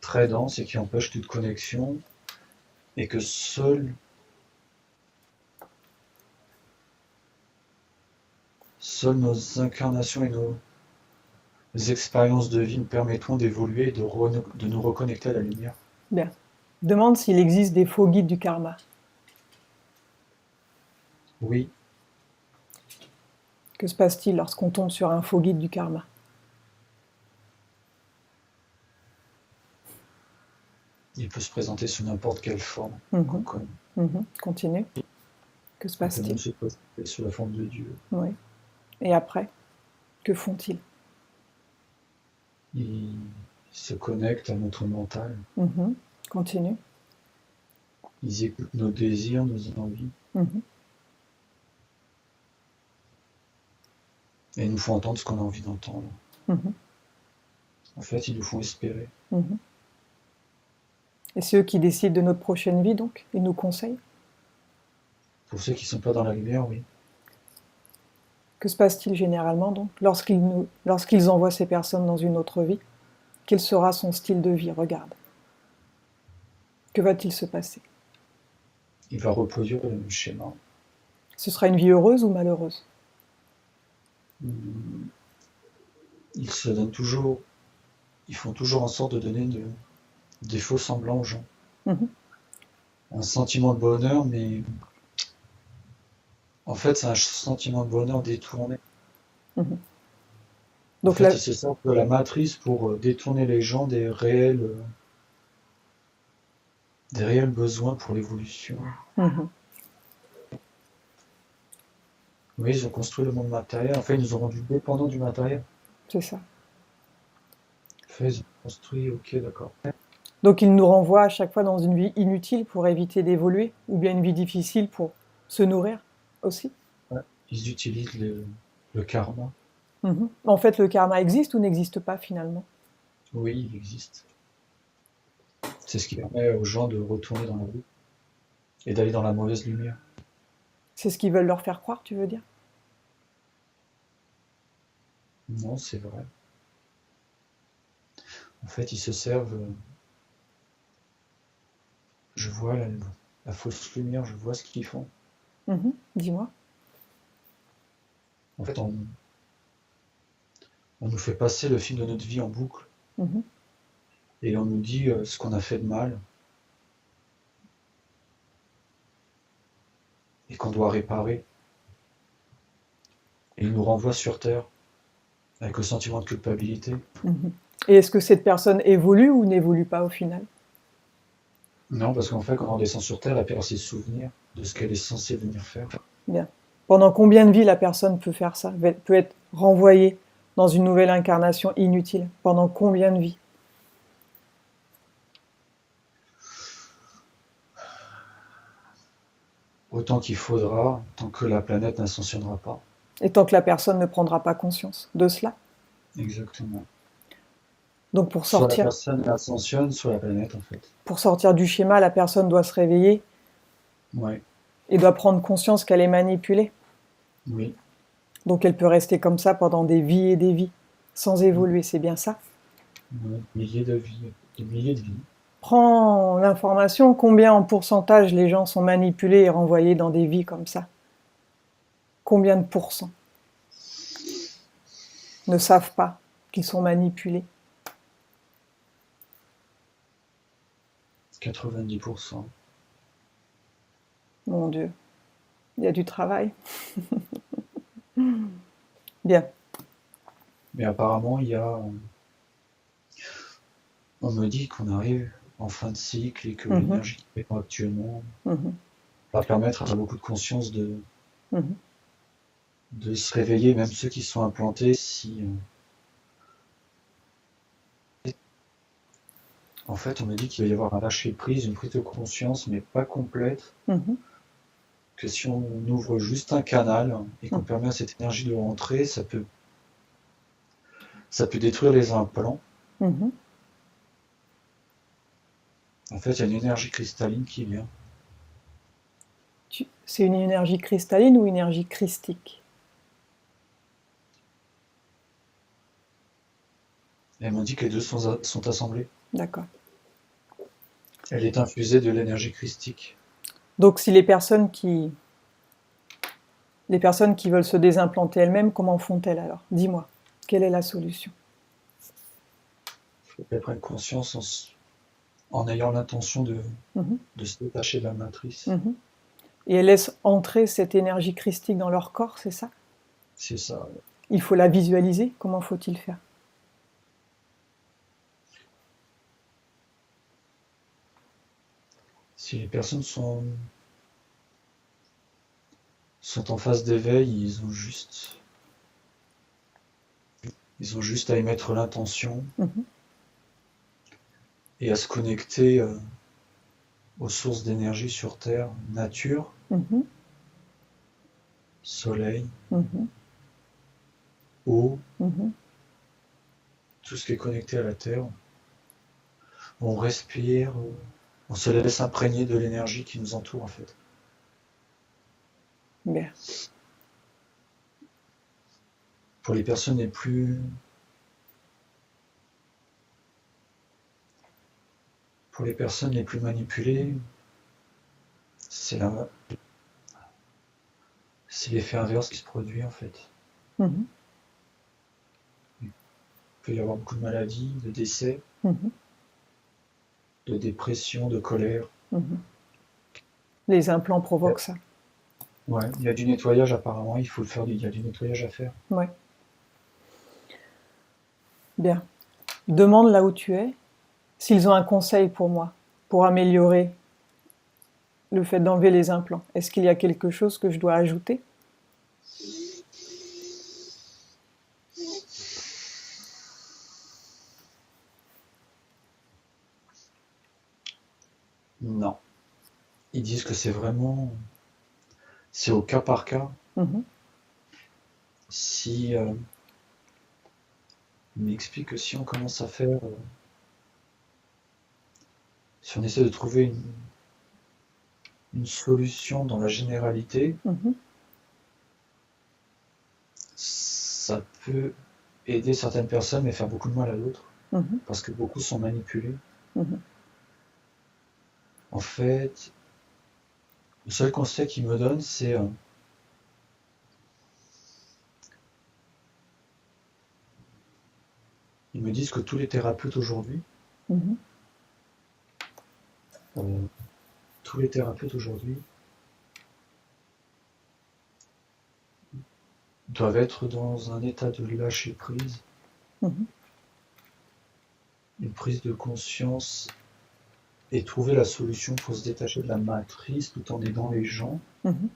très dense et qui empêche toute connexion, et que seules nos incarnations et nos expériences de vie nous permettront d'évoluer et de nous reconnecter à la lumière. Bien. Demande s'il existe des faux guides du karma. Oui, Que se passe-t-il lorsqu'on tombe sur un faux guide du karma? il peut se présenter sous n'importe quelle forme qu'on Mhm. connaît. Mhm. Continue. Que se Il peut même passe-t-il? se présenter sous la forme de Dieu. Oui. Et après, que font-ils? Il se connecte à notre mental. Mhm. Continue. Ils écoutent nos désirs, nos envies, Mhm. et nous font entendre ce qu'on a envie d'entendre. Mhm. En fait, ils nous font espérer. Mhm. Et c'est eux qui décident de notre prochaine vie, donc? Ils nous conseillent? Pour ceux qui ne sont pas dans la lumière, oui. Que se passe-t-il généralement, donc, lorsqu'ils envoient ces personnes dans une autre vie? Quel sera son style de vie? Regarde. Que va-t-il se passer? Il va reproduire le même schéma. Ce sera une vie heureuse ou malheureuse? Ils se donnent toujours, ils font toujours en sorte de donner des faux semblants aux gens. Mhm. Un sentiment de bonheur, mais en fait, c'est un sentiment de bonheur détourné. Mhm. En Donc fait, là, ils se servent de la matrice pour détourner les gens des réels besoins pour l'évolution. mhm. Oui, ils ont construit le monde matériel. En fait, ils nous ont rendus dépendants du matériel. C'est ça. En fait, ils ont construit, ok, d'accord. Donc ils nous renvoient à chaque fois dans une vie inutile pour éviter d'évoluer, ou bien une vie difficile pour se nourrir aussi. Ouais. Ils utilisent le karma. Mhm. En fait, le karma existe ou n'existe pas finalement? Oui, il existe. C'est ce qui permet aux gens de retourner dans la rue et d'aller dans la mauvaise lumière. C'est ce qu'ils veulent leur faire croire, tu veux dire? Non, c'est vrai. En fait, ils se servent. Je vois là, la fausse lumière, je vois ce qu'ils font. Dis-moi. En fait, on nous fait passer le film de notre vie en boucle Mhm. et on nous dit ce qu'on a fait de mal et qu'on doit réparer. Et il nous renvoie sur Terre avec le sentiment de culpabilité. Mhm. Et est-ce que cette personne évolue ou n'évolue pas au final? Non, parce qu'en fait, quand on descend sur Terre, elle perd ses souvenirs de ce qu'elle est censée venir faire. Bien. Pendant combien de vies la personne peut faire ça? Peut être renvoyée dans une nouvelle incarnation inutile? Pendant combien de vies? Autant qu'il faudra, tant que la planète n'ascensionnera pas. Et tant que la personne ne prendra pas conscience de cela. Exactement. Donc Soit la personne ascensionne, soit la planète, en fait. pour sortir du schéma, la personne doit se réveiller Ouais, et doit prendre conscience qu'elle est manipulée. oui. Donc elle peut rester comme ça pendant des vies et des vies, sans évoluer, c'est bien ça? Ouais. Milliers de vies, des milliers de vies. Prends l'information, combien en pourcentage les gens sont manipulés et renvoyés dans des vies comme ça? Combien de pourcents ne savent pas qu'ils sont manipulés? 90%. Mon Dieu, il y a du travail. Bien. Mais apparemment, on me dit qu'on arrive en fin de cycle et que l'énergie qui répand actuellement va permettre à beaucoup de conscience de se réveiller, même ceux qui sont implantés, si... En fait, on me dit qu'il va y avoir un lâcher-prise, une prise de conscience, mais pas complète, que si on ouvre juste un canal et qu'on permet à cette énergie de rentrer, ça peut détruire les implants. En fait, il y a une énergie cristalline qui vient. C'est une énergie cristalline ou une énergie christique? Et elle m'a dit que les deux sont assemblés. D'accord. Elle est infusée de l'énergie christique. Donc si les personnes qui veulent se désimplanter elles-mêmes, comment font-elles alors? Dis-moi, quelle est la solution? Il faut qu'elle prenne conscience en ayant l'intention de se détacher de la matrice. Et elles laissent entrer cette énergie christique dans leur corps, c'est ça? C'est ça. Il faut la visualiser. Comment faut-il faire? Si les personnes sont en phase d'éveil, ils ont juste à émettre l'intention et à se connecter aux sources d'énergie sur Terre, nature, soleil, eau, tout ce qui est connecté à la Terre. On respire, on se laisse imprégner de l'énergie qui nous entoure en fait. Bien. Pour les personnes les plus manipulées, c'est l'effet inverse qui se produit en fait. Il peut y avoir beaucoup de maladies, de décès, de dépression, de colère. Les implants provoquent ça. Ouais, il y a du nettoyage apparemment, il faut le faire, il y a du nettoyage à faire. Ouais. Bien. Demande là où tu es s'ils ont un conseil pour moi, pour améliorer le fait d'enlever les implants. Est-ce qu'il y a quelque chose que je dois ajouter? Non. Ils disent que c'est au cas par cas. Si il m'explique que si on commence à faire, si on essaie de trouver une solution dans la généralité, ça peut aider certaines personnes mais faire beaucoup de mal à d'autres, parce que beaucoup sont manipulés. En fait, Le seul conseil qu'ils me donnent, c'est ils me disent que tous les thérapeutes aujourd'hui, Mhm. euh, tous les thérapeutes aujourd'hui doivent être dans un état de lâcher prise, Mhm. une prise de conscience et trouver la solution pour se détacher de la matrice tout en aidant les gens. Mhm.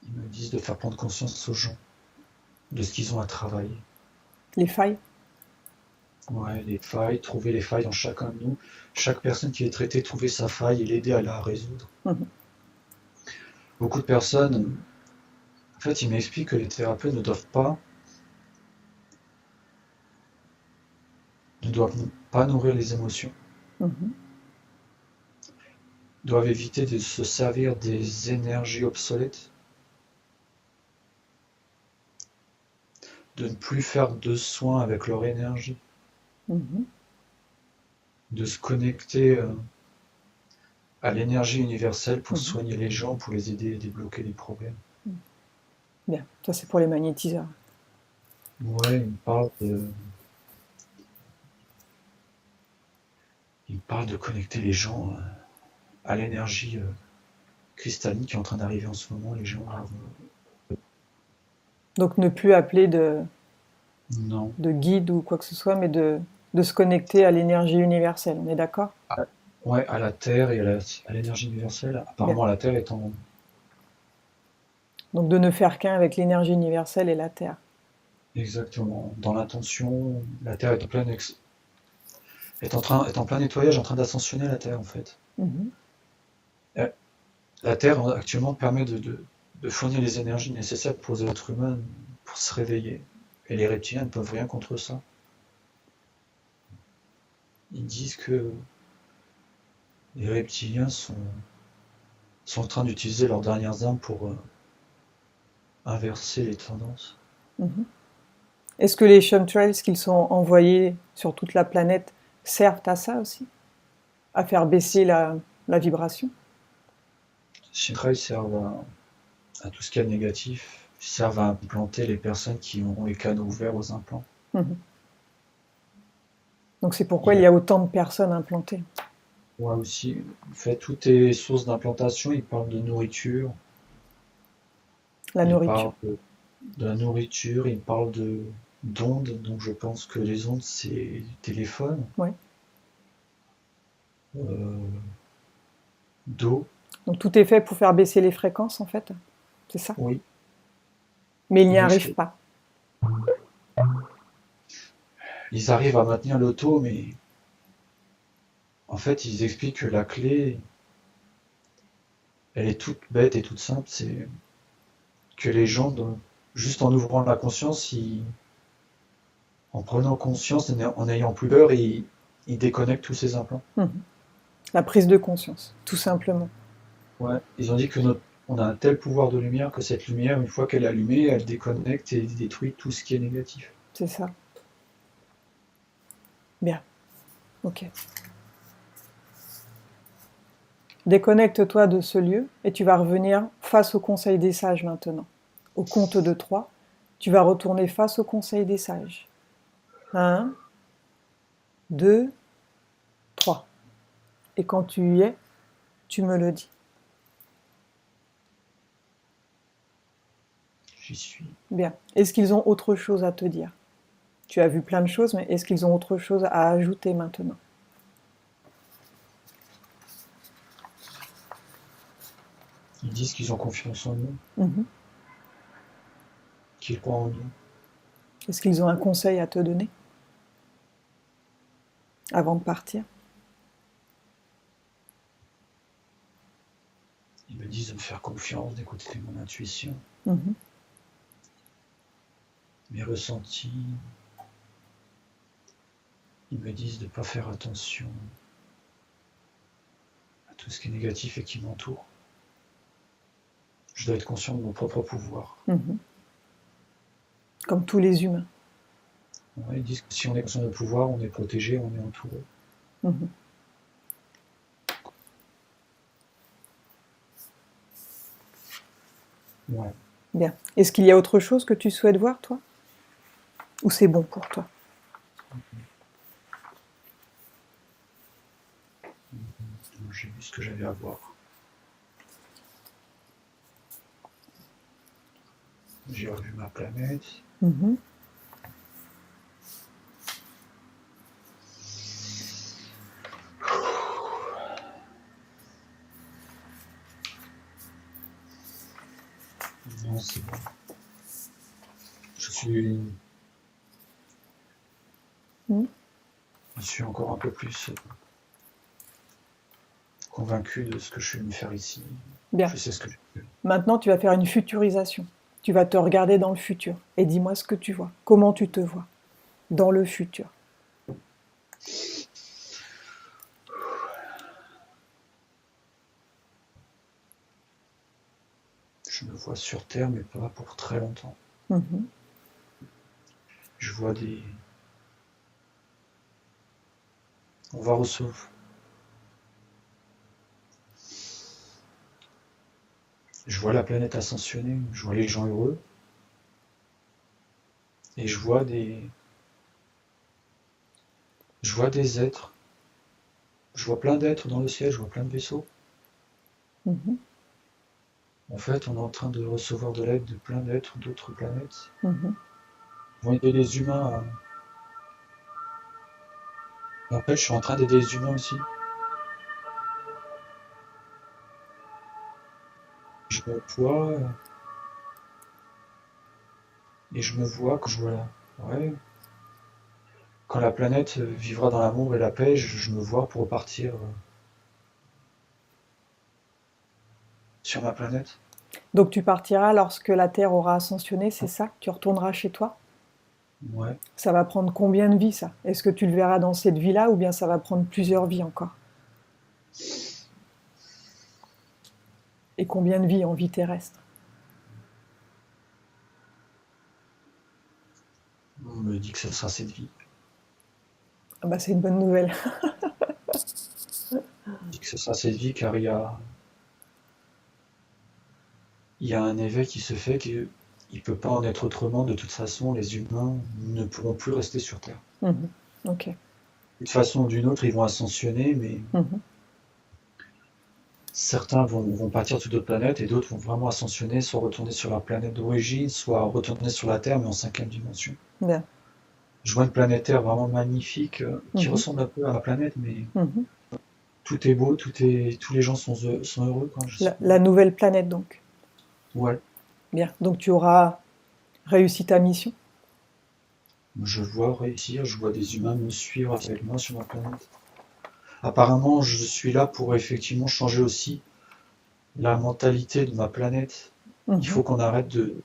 Ils me disent de faire prendre conscience aux gens de ce qu'ils ont à travailler. Les failles. Ouais, les failles, trouver les failles dans chacun de nous. Chaque personne qui est traitée, trouver sa faille et l'aider à la résoudre. Mhm. Beaucoup de personnes, en fait, ils m'expliquent que les thérapeutes ne doivent pas nourrir les émotions, Mhm. doivent éviter de se servir des énergies obsolètes, de ne plus faire de soins avec leur énergie, Mhm. de se connecter à l'énergie universelle pour Mhm. soigner les gens, pour les aider à débloquer les problèmes. Bien, ça c'est pour les magnétiseurs. Ouais, il me parle de connecter les gens à l'énergie cristalline qui est en train d'arriver en ce moment. Les gens Donc ne plus appeler non. de guide ou quoi que ce soit, mais de se connecter à l'énergie universelle, on est d'accord? Ouais, à la Terre et à l'énergie universelle. Bien. Apparemment, la Terre est en... Donc de ne faire qu'un avec l'énergie universelle et la Terre. Exactement. Dans l'intention, la Terre est en plein nettoyage, en train d'ascensionner la Terre, en fait. Mhm. Euh, La Terre, actuellement, permet de fournir les énergies nécessaires pour les êtres humains pour se réveiller. Et les reptiliens ne peuvent rien contre ça. Ils disent que les reptiliens sont en train d'utiliser leurs dernières armes pour inverser les tendances. Mhm. Est-ce que les chemtrails qu'ils sont envoyés sur toute la planète servent à ça aussi? À faire baisser la vibration? Ces chemtrails servent à tout ce qu'il y a de négatif, servent à implanter les personnes qui auront les canaux ouverts aux implants. Mhm. Donc c'est pourquoi Il il a y a autant de personnes implantées. ouais, aussi, en fait, toutes les sources d'implantation, il parle de nourriture, La il nourriture. parle de la nourriture, il parle d'ondes, donc je pense que les ondes, c'est du téléphone, Ouais. euh, d'eau, Donc tout est fait pour faire baisser les fréquences en fait. C'est ça. oui, Mais ils n'y oui, arrivent pas. ils arrivent à maintenir le taux, mais en fait, ils expliquent que la clé, elle est toute bête et toute simple, c'est que les gens, juste en ouvrant la conscience, en prenant conscience, en n'ayant plus peur, ils déconnectent tous ces implants. Mhm. La prise de conscience, tout simplement. Ouais, ils ont dit que on a un tel pouvoir de lumière que cette lumière, une fois qu'elle est allumée, elle déconnecte et détruit tout ce qui est négatif. C'est ça. Bien. Ok. Déconnecte-toi de ce lieu et tu vas revenir face au Conseil des sages maintenant. Au compte de 3, tu vas retourner face au Conseil des sages. 1, 2, 3. Et quand tu y es, tu me le dis. J'y suis. Bien. Est-ce qu'ils ont autre chose à te dire? Tu as vu plein de choses, mais est-ce qu'ils ont autre chose à ajouter maintenant? Ils disent qu'ils ont confiance en nous, Mhm. qu'ils croient en nous. Est-ce qu'ils ont un conseil à te donner avant de partir? Ils me disent de me faire confiance, d'écouter mon intuition, Mhm. mes ressentis. Ils me disent de ne pas faire attention à tout ce qui est négatif et qui m'entoure. Je dois être conscient de mon propre pouvoir. Mhm. Comme tous les humains. Ouais, ils disent que si on est conscient de pouvoir, on est protégé, on est entouré. Mhm. Ouais. Bien. Est-ce qu'il y a autre chose que tu souhaites voir, toi? Ou c'est bon pour toi? J'ai vu ce que j'avais à voir. J'ai revu ma planète. Mhm. Non, c'est bon. Je Mhm. suis encore un peu plus convaincu de ce que je suis venu faire ici. Bien. Je sais ce que je fais. Maintenant, tu vas faire une futurisation. Tu vas te regarder dans le futur. Et dis-moi ce que tu vois. Comment tu te vois dans le futur? Je me vois sur Terre, mais pas pour très longtemps. Mhm. Je vois des... On va recevoir... Je vois la planète ascensionner, je vois les gens heureux, et je vois des... Je vois des êtres. Je vois plein d'êtres dans le ciel, je vois plein de vaisseaux. Mhm. En fait, on est en train de recevoir de l'aide de plein d'êtres d'autres planètes. Mhm. Ils vont aider les humains à... En fait, je suis en train d'aider les humains aussi. Je me vois... Et je me vois quand je vois... Ouais, quand la planète vivra dans l'amour et la paix, je me vois pour repartir sur ma planète. Donc tu partiras lorsque la Terre aura ascensionné, c'est ça? Tu retourneras chez toi? Ouais. Ça va prendre combien de vies, ça? Est-ce que tu le verras dans cette vie-là ou bien ça va prendre plusieurs vies encore? Et combien de vies en vie terrestre? On me dit que ce sera cette vie. Ah bah c'est une bonne nouvelle. On me dit que ce sera cette vie car il y a un éveil qui se fait qu'il ne peut pas en être autrement. De toute façon, les humains ne pourront plus rester sur Terre. Mhm. Ok. De toute façon ou d'une autre, ils vont ascensionner, mais Mhm. certains vont partir sur d'autres planètes et d'autres vont vraiment ascensionner, soit retourner sur leur planète d'origine, soit retourner sur la Terre, mais en 5e dimension. Bien. Je vois une planète Terre vraiment magnifique, qui Mhm. ressemble un peu à la planète, mais Mhm. tout est beau, tous les gens sont heureux, quoi. Je sais pas. La nouvelle planète, donc. Ouais, Bien. Donc tu auras réussi ta mission. je vois réussir, je vois des humains me suivre avec moi sur ma planète. Apparemment, je suis là pour effectivement changer aussi la mentalité de ma planète. Il Mhm. faut qu'on arrête de,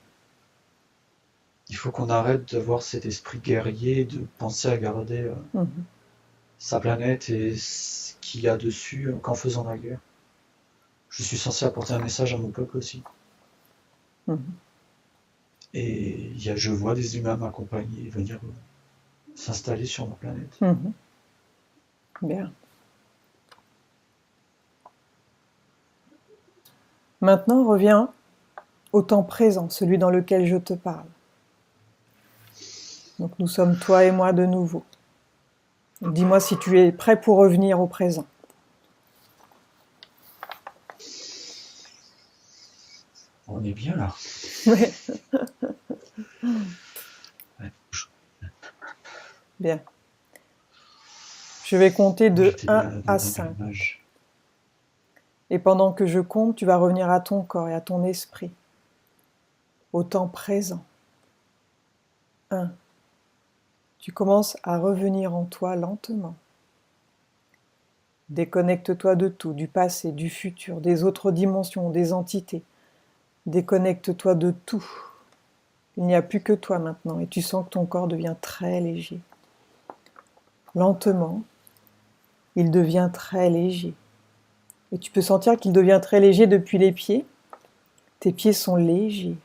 il faut qu'on arrête d'avoir cet esprit guerrier, de penser à garder Mhm. sa planète et ce qu'il y a dessus qu'en faisant la guerre. Je suis censé apporter un message à mon peuple aussi. Mhm. Et je vois des humains m'accompagner, venir s'installer sur ma planète. Mhm. Bien. Maintenant, reviens au temps présent, celui dans lequel je te parle. Donc nous sommes toi et moi de nouveau. Dis-moi si tu es prêt pour revenir au présent. On est bien là. Ouais. Ouais. Bien. Je vais compter de J'étais 1 bien à dans 5. l'image. Et pendant que je compte, tu vas revenir à ton corps et à ton esprit, au temps présent. 1. Tu commences à revenir en toi lentement. Déconnecte-toi de tout, du passé, du futur, des autres dimensions, des entités. Déconnecte-toi de tout. Il n'y a plus que toi maintenant et tu sens que ton corps devient très léger. Lentement, il devient très léger. Et tu peux sentir qu'il devient très léger depuis les pieds Tes pieds sont légers.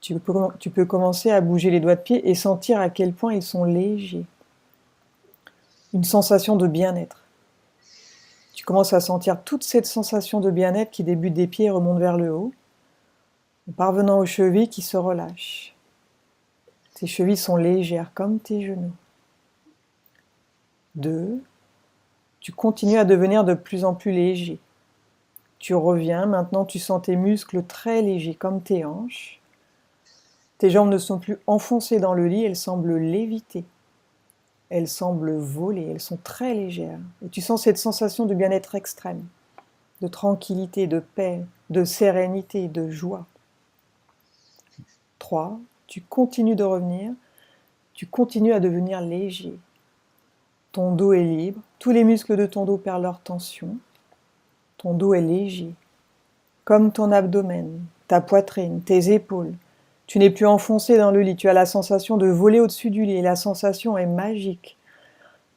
Tu peux commencer à bouger les doigts de pied et sentir à quel point ils sont légers. Une sensation de bien-être. Tu commences à sentir toute cette sensation de bien-être qui débute des pieds et remonte vers le haut, en parvenant aux chevilles qui se relâchent. Tes chevilles sont légères comme tes genoux. 2. Tu continues à devenir de plus en plus léger. Tu reviens, maintenant tu sens tes muscles très légers comme tes hanches. Tes jambes ne sont plus enfoncées dans le lit, elles semblent léviter. Elles semblent voler, elles sont très légères. Et tu sens cette sensation de bien-être extrême, de tranquillité, de paix, de sérénité, de joie. 3. Tu continues de revenir, tu continues à devenir léger. Ton dos est libre, tous les muscles de ton dos perdent leur tension. Ton dos est léger, comme ton abdomen, ta poitrine, tes épaules. Tu n'es plus enfoncé dans le lit, tu as la sensation de voler au-dessus du lit et la sensation est magique,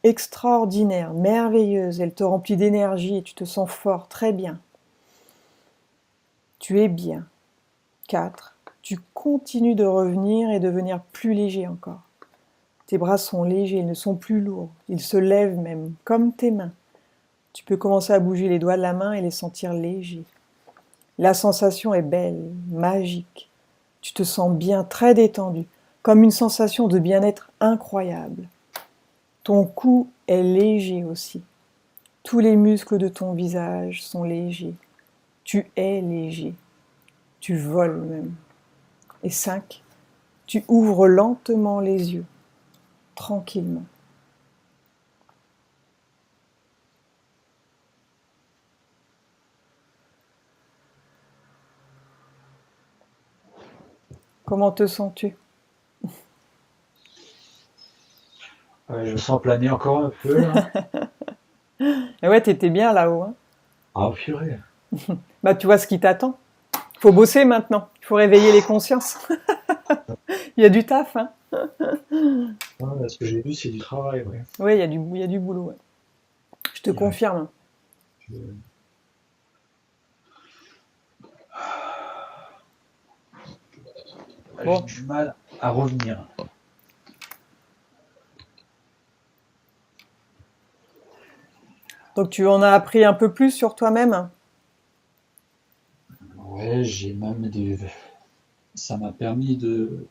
extraordinaire, merveilleuse. Elle te remplit d'énergie et tu te sens fort, très bien. Tu es bien. 4. Tu continues de revenir et devenir plus léger encore. Tes bras sont légers, ils ne sont plus lourds, ils se lèvent même, comme tes mains. Tu peux commencer à bouger les doigts de la main et les sentir légers. La sensation est belle, magique. Tu te sens bien, très détendu, comme une sensation de bien-être incroyable. Ton cou est léger aussi. Tous les muscles de ton visage sont légers. Tu es léger. Tu voles même. Et 5. Tu ouvres lentement les yeux, tranquillement. Comment te sens-tu? Ouais, je sens planer encore un peu, là. Et ouais, t'étais bien là-haut, hein. Ah, purée. Bah, tu vois ce qui t'attend. Il faut bosser maintenant. Il faut réveiller les consciences. Il y a du taf, hein. Ouais, ce que j'ai vu, c'est du travail, ouais. Oui, il y a du boulot, ouais. Je te Ouais. confirme. Je- Bon. J'ai du mal à revenir. Donc tu en as appris un peu plus sur toi-même? Ouais, j'ai même des... Ça m'a permis de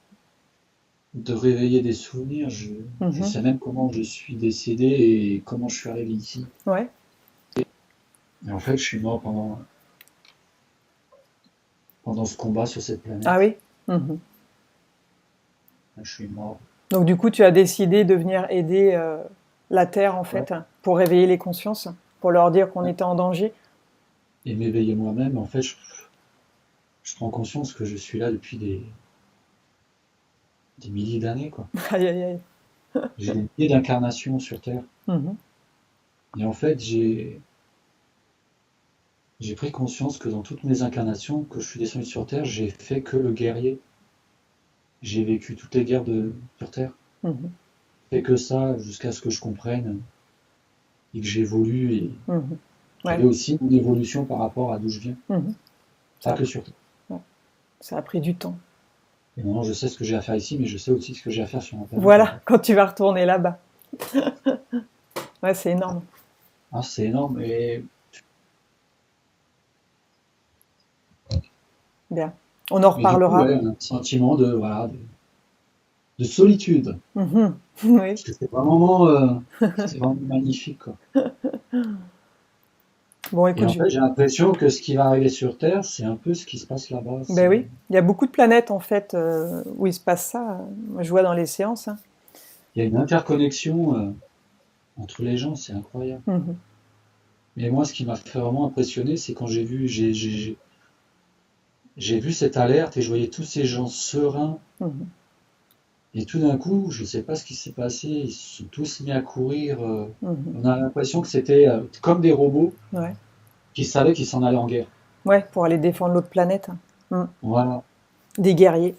réveiller des souvenirs. Je Mhm. sais même comment je suis décédé et comment je suis arrivé ici. Ouais. Et en fait, je suis mort pendant ce combat sur cette planète. Ah oui. Mhm. Je suis mort. Donc du coup, tu as décidé de venir aider la Terre, en Ouais. fait, pour réveiller les consciences, pour leur dire qu'on était en danger. Et m'éveiller moi-même. En fait, je prends conscience que je suis là depuis des milliers d'années, quoi. Aïe, aïe, aïe. J'ai des milliers d'incarnations sur Terre. Mhm. Et en fait, j'ai pris conscience que dans toutes mes incarnations, que je suis descendu sur Terre, j'ai fait que le guerrier. J'ai vécu toutes les guerres sur Terre. Mhm. Fait que ça jusqu'à ce que je comprenne et que j'évolue et Mhm. qu'il y Ouais. avait aussi une évolution par rapport à d'où je viens. Mhm. Pas Ça, que sur Terre. ouais. Ça a pris du temps. Et maintenant, je sais ce que j'ai à faire ici, mais je sais aussi ce que j'ai à faire sur ma planète. Voilà, quand tu vas retourner là-bas. Ouais, c'est énorme. Ah, c'est énorme. Et Bien. On en du coup, reparlera. ouais, un sentiment de solitude. Mhm. Oui. Parce que c'est vraiment magnifique, quoi. Bon, Et écoute, en fait, j'ai l'impression que ce qui va arriver sur Terre, c'est un peu ce qui se passe là-bas. ben oui, il y a beaucoup de planètes en fait où il se passe ça. Moi, je vois dans les séances, hein. Il y a une interconnexion entre les gens, c'est incroyable. Mhm. Mais moi, ce qui m'a fait vraiment impressionner, c'est quand j'ai vu cette alerte et je voyais tous ces gens sereins. Mhm. Et tout d'un coup, je ne sais pas ce qui s'est passé, ils se sont tous mis à courir. Mhm. On a l'impression que c'était comme des robots Ouais. qui savaient qu'ils s'en allaient en guerre. Ouais, pour aller défendre l'autre planète. Mhm. Voilà. Des guerriers.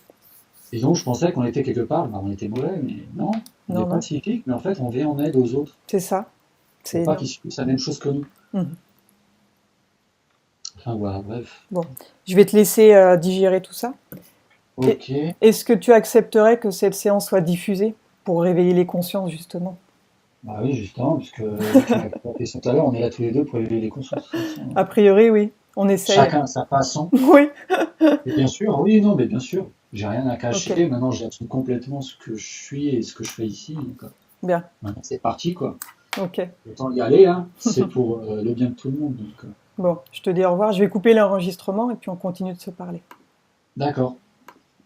Et donc, je pensais qu'on était quelque part, bah, on était mauvais, mais non, on Non, est non, pacifique, mais en fait, on vient en aide aux autres. c'est ça. Faut C'est pas énorme. qu'ils subissent la même chose que nous. Mhm. Enfin, voilà, bref. Bon, je vais te laisser digérer tout ça. Ok. Est-ce que tu accepterais que cette séance soit diffusée pour réveiller les consciences, justement? Bah oui, justement, puisque tu m'as fait ça tout à l'heure, on est là tous les deux pour éveiller les consciences, de toute façon. A priori, oui. On essaye. Chacun à sa façon. Oui. Et bien sûr, oui, non, mais bien sûr. J'ai rien à Ok, cacher. Maintenant, j'assume complètement ce que je suis et ce que je fais ici. Donc, bien. maintenant, c'est parti, quoi. Ok. Autant y aller, hein. C'est pour le bien de tout le monde. Donc, Bon, je te dis au revoir. Je vais couper l'enregistrement et puis on continue de se parler. d'accord.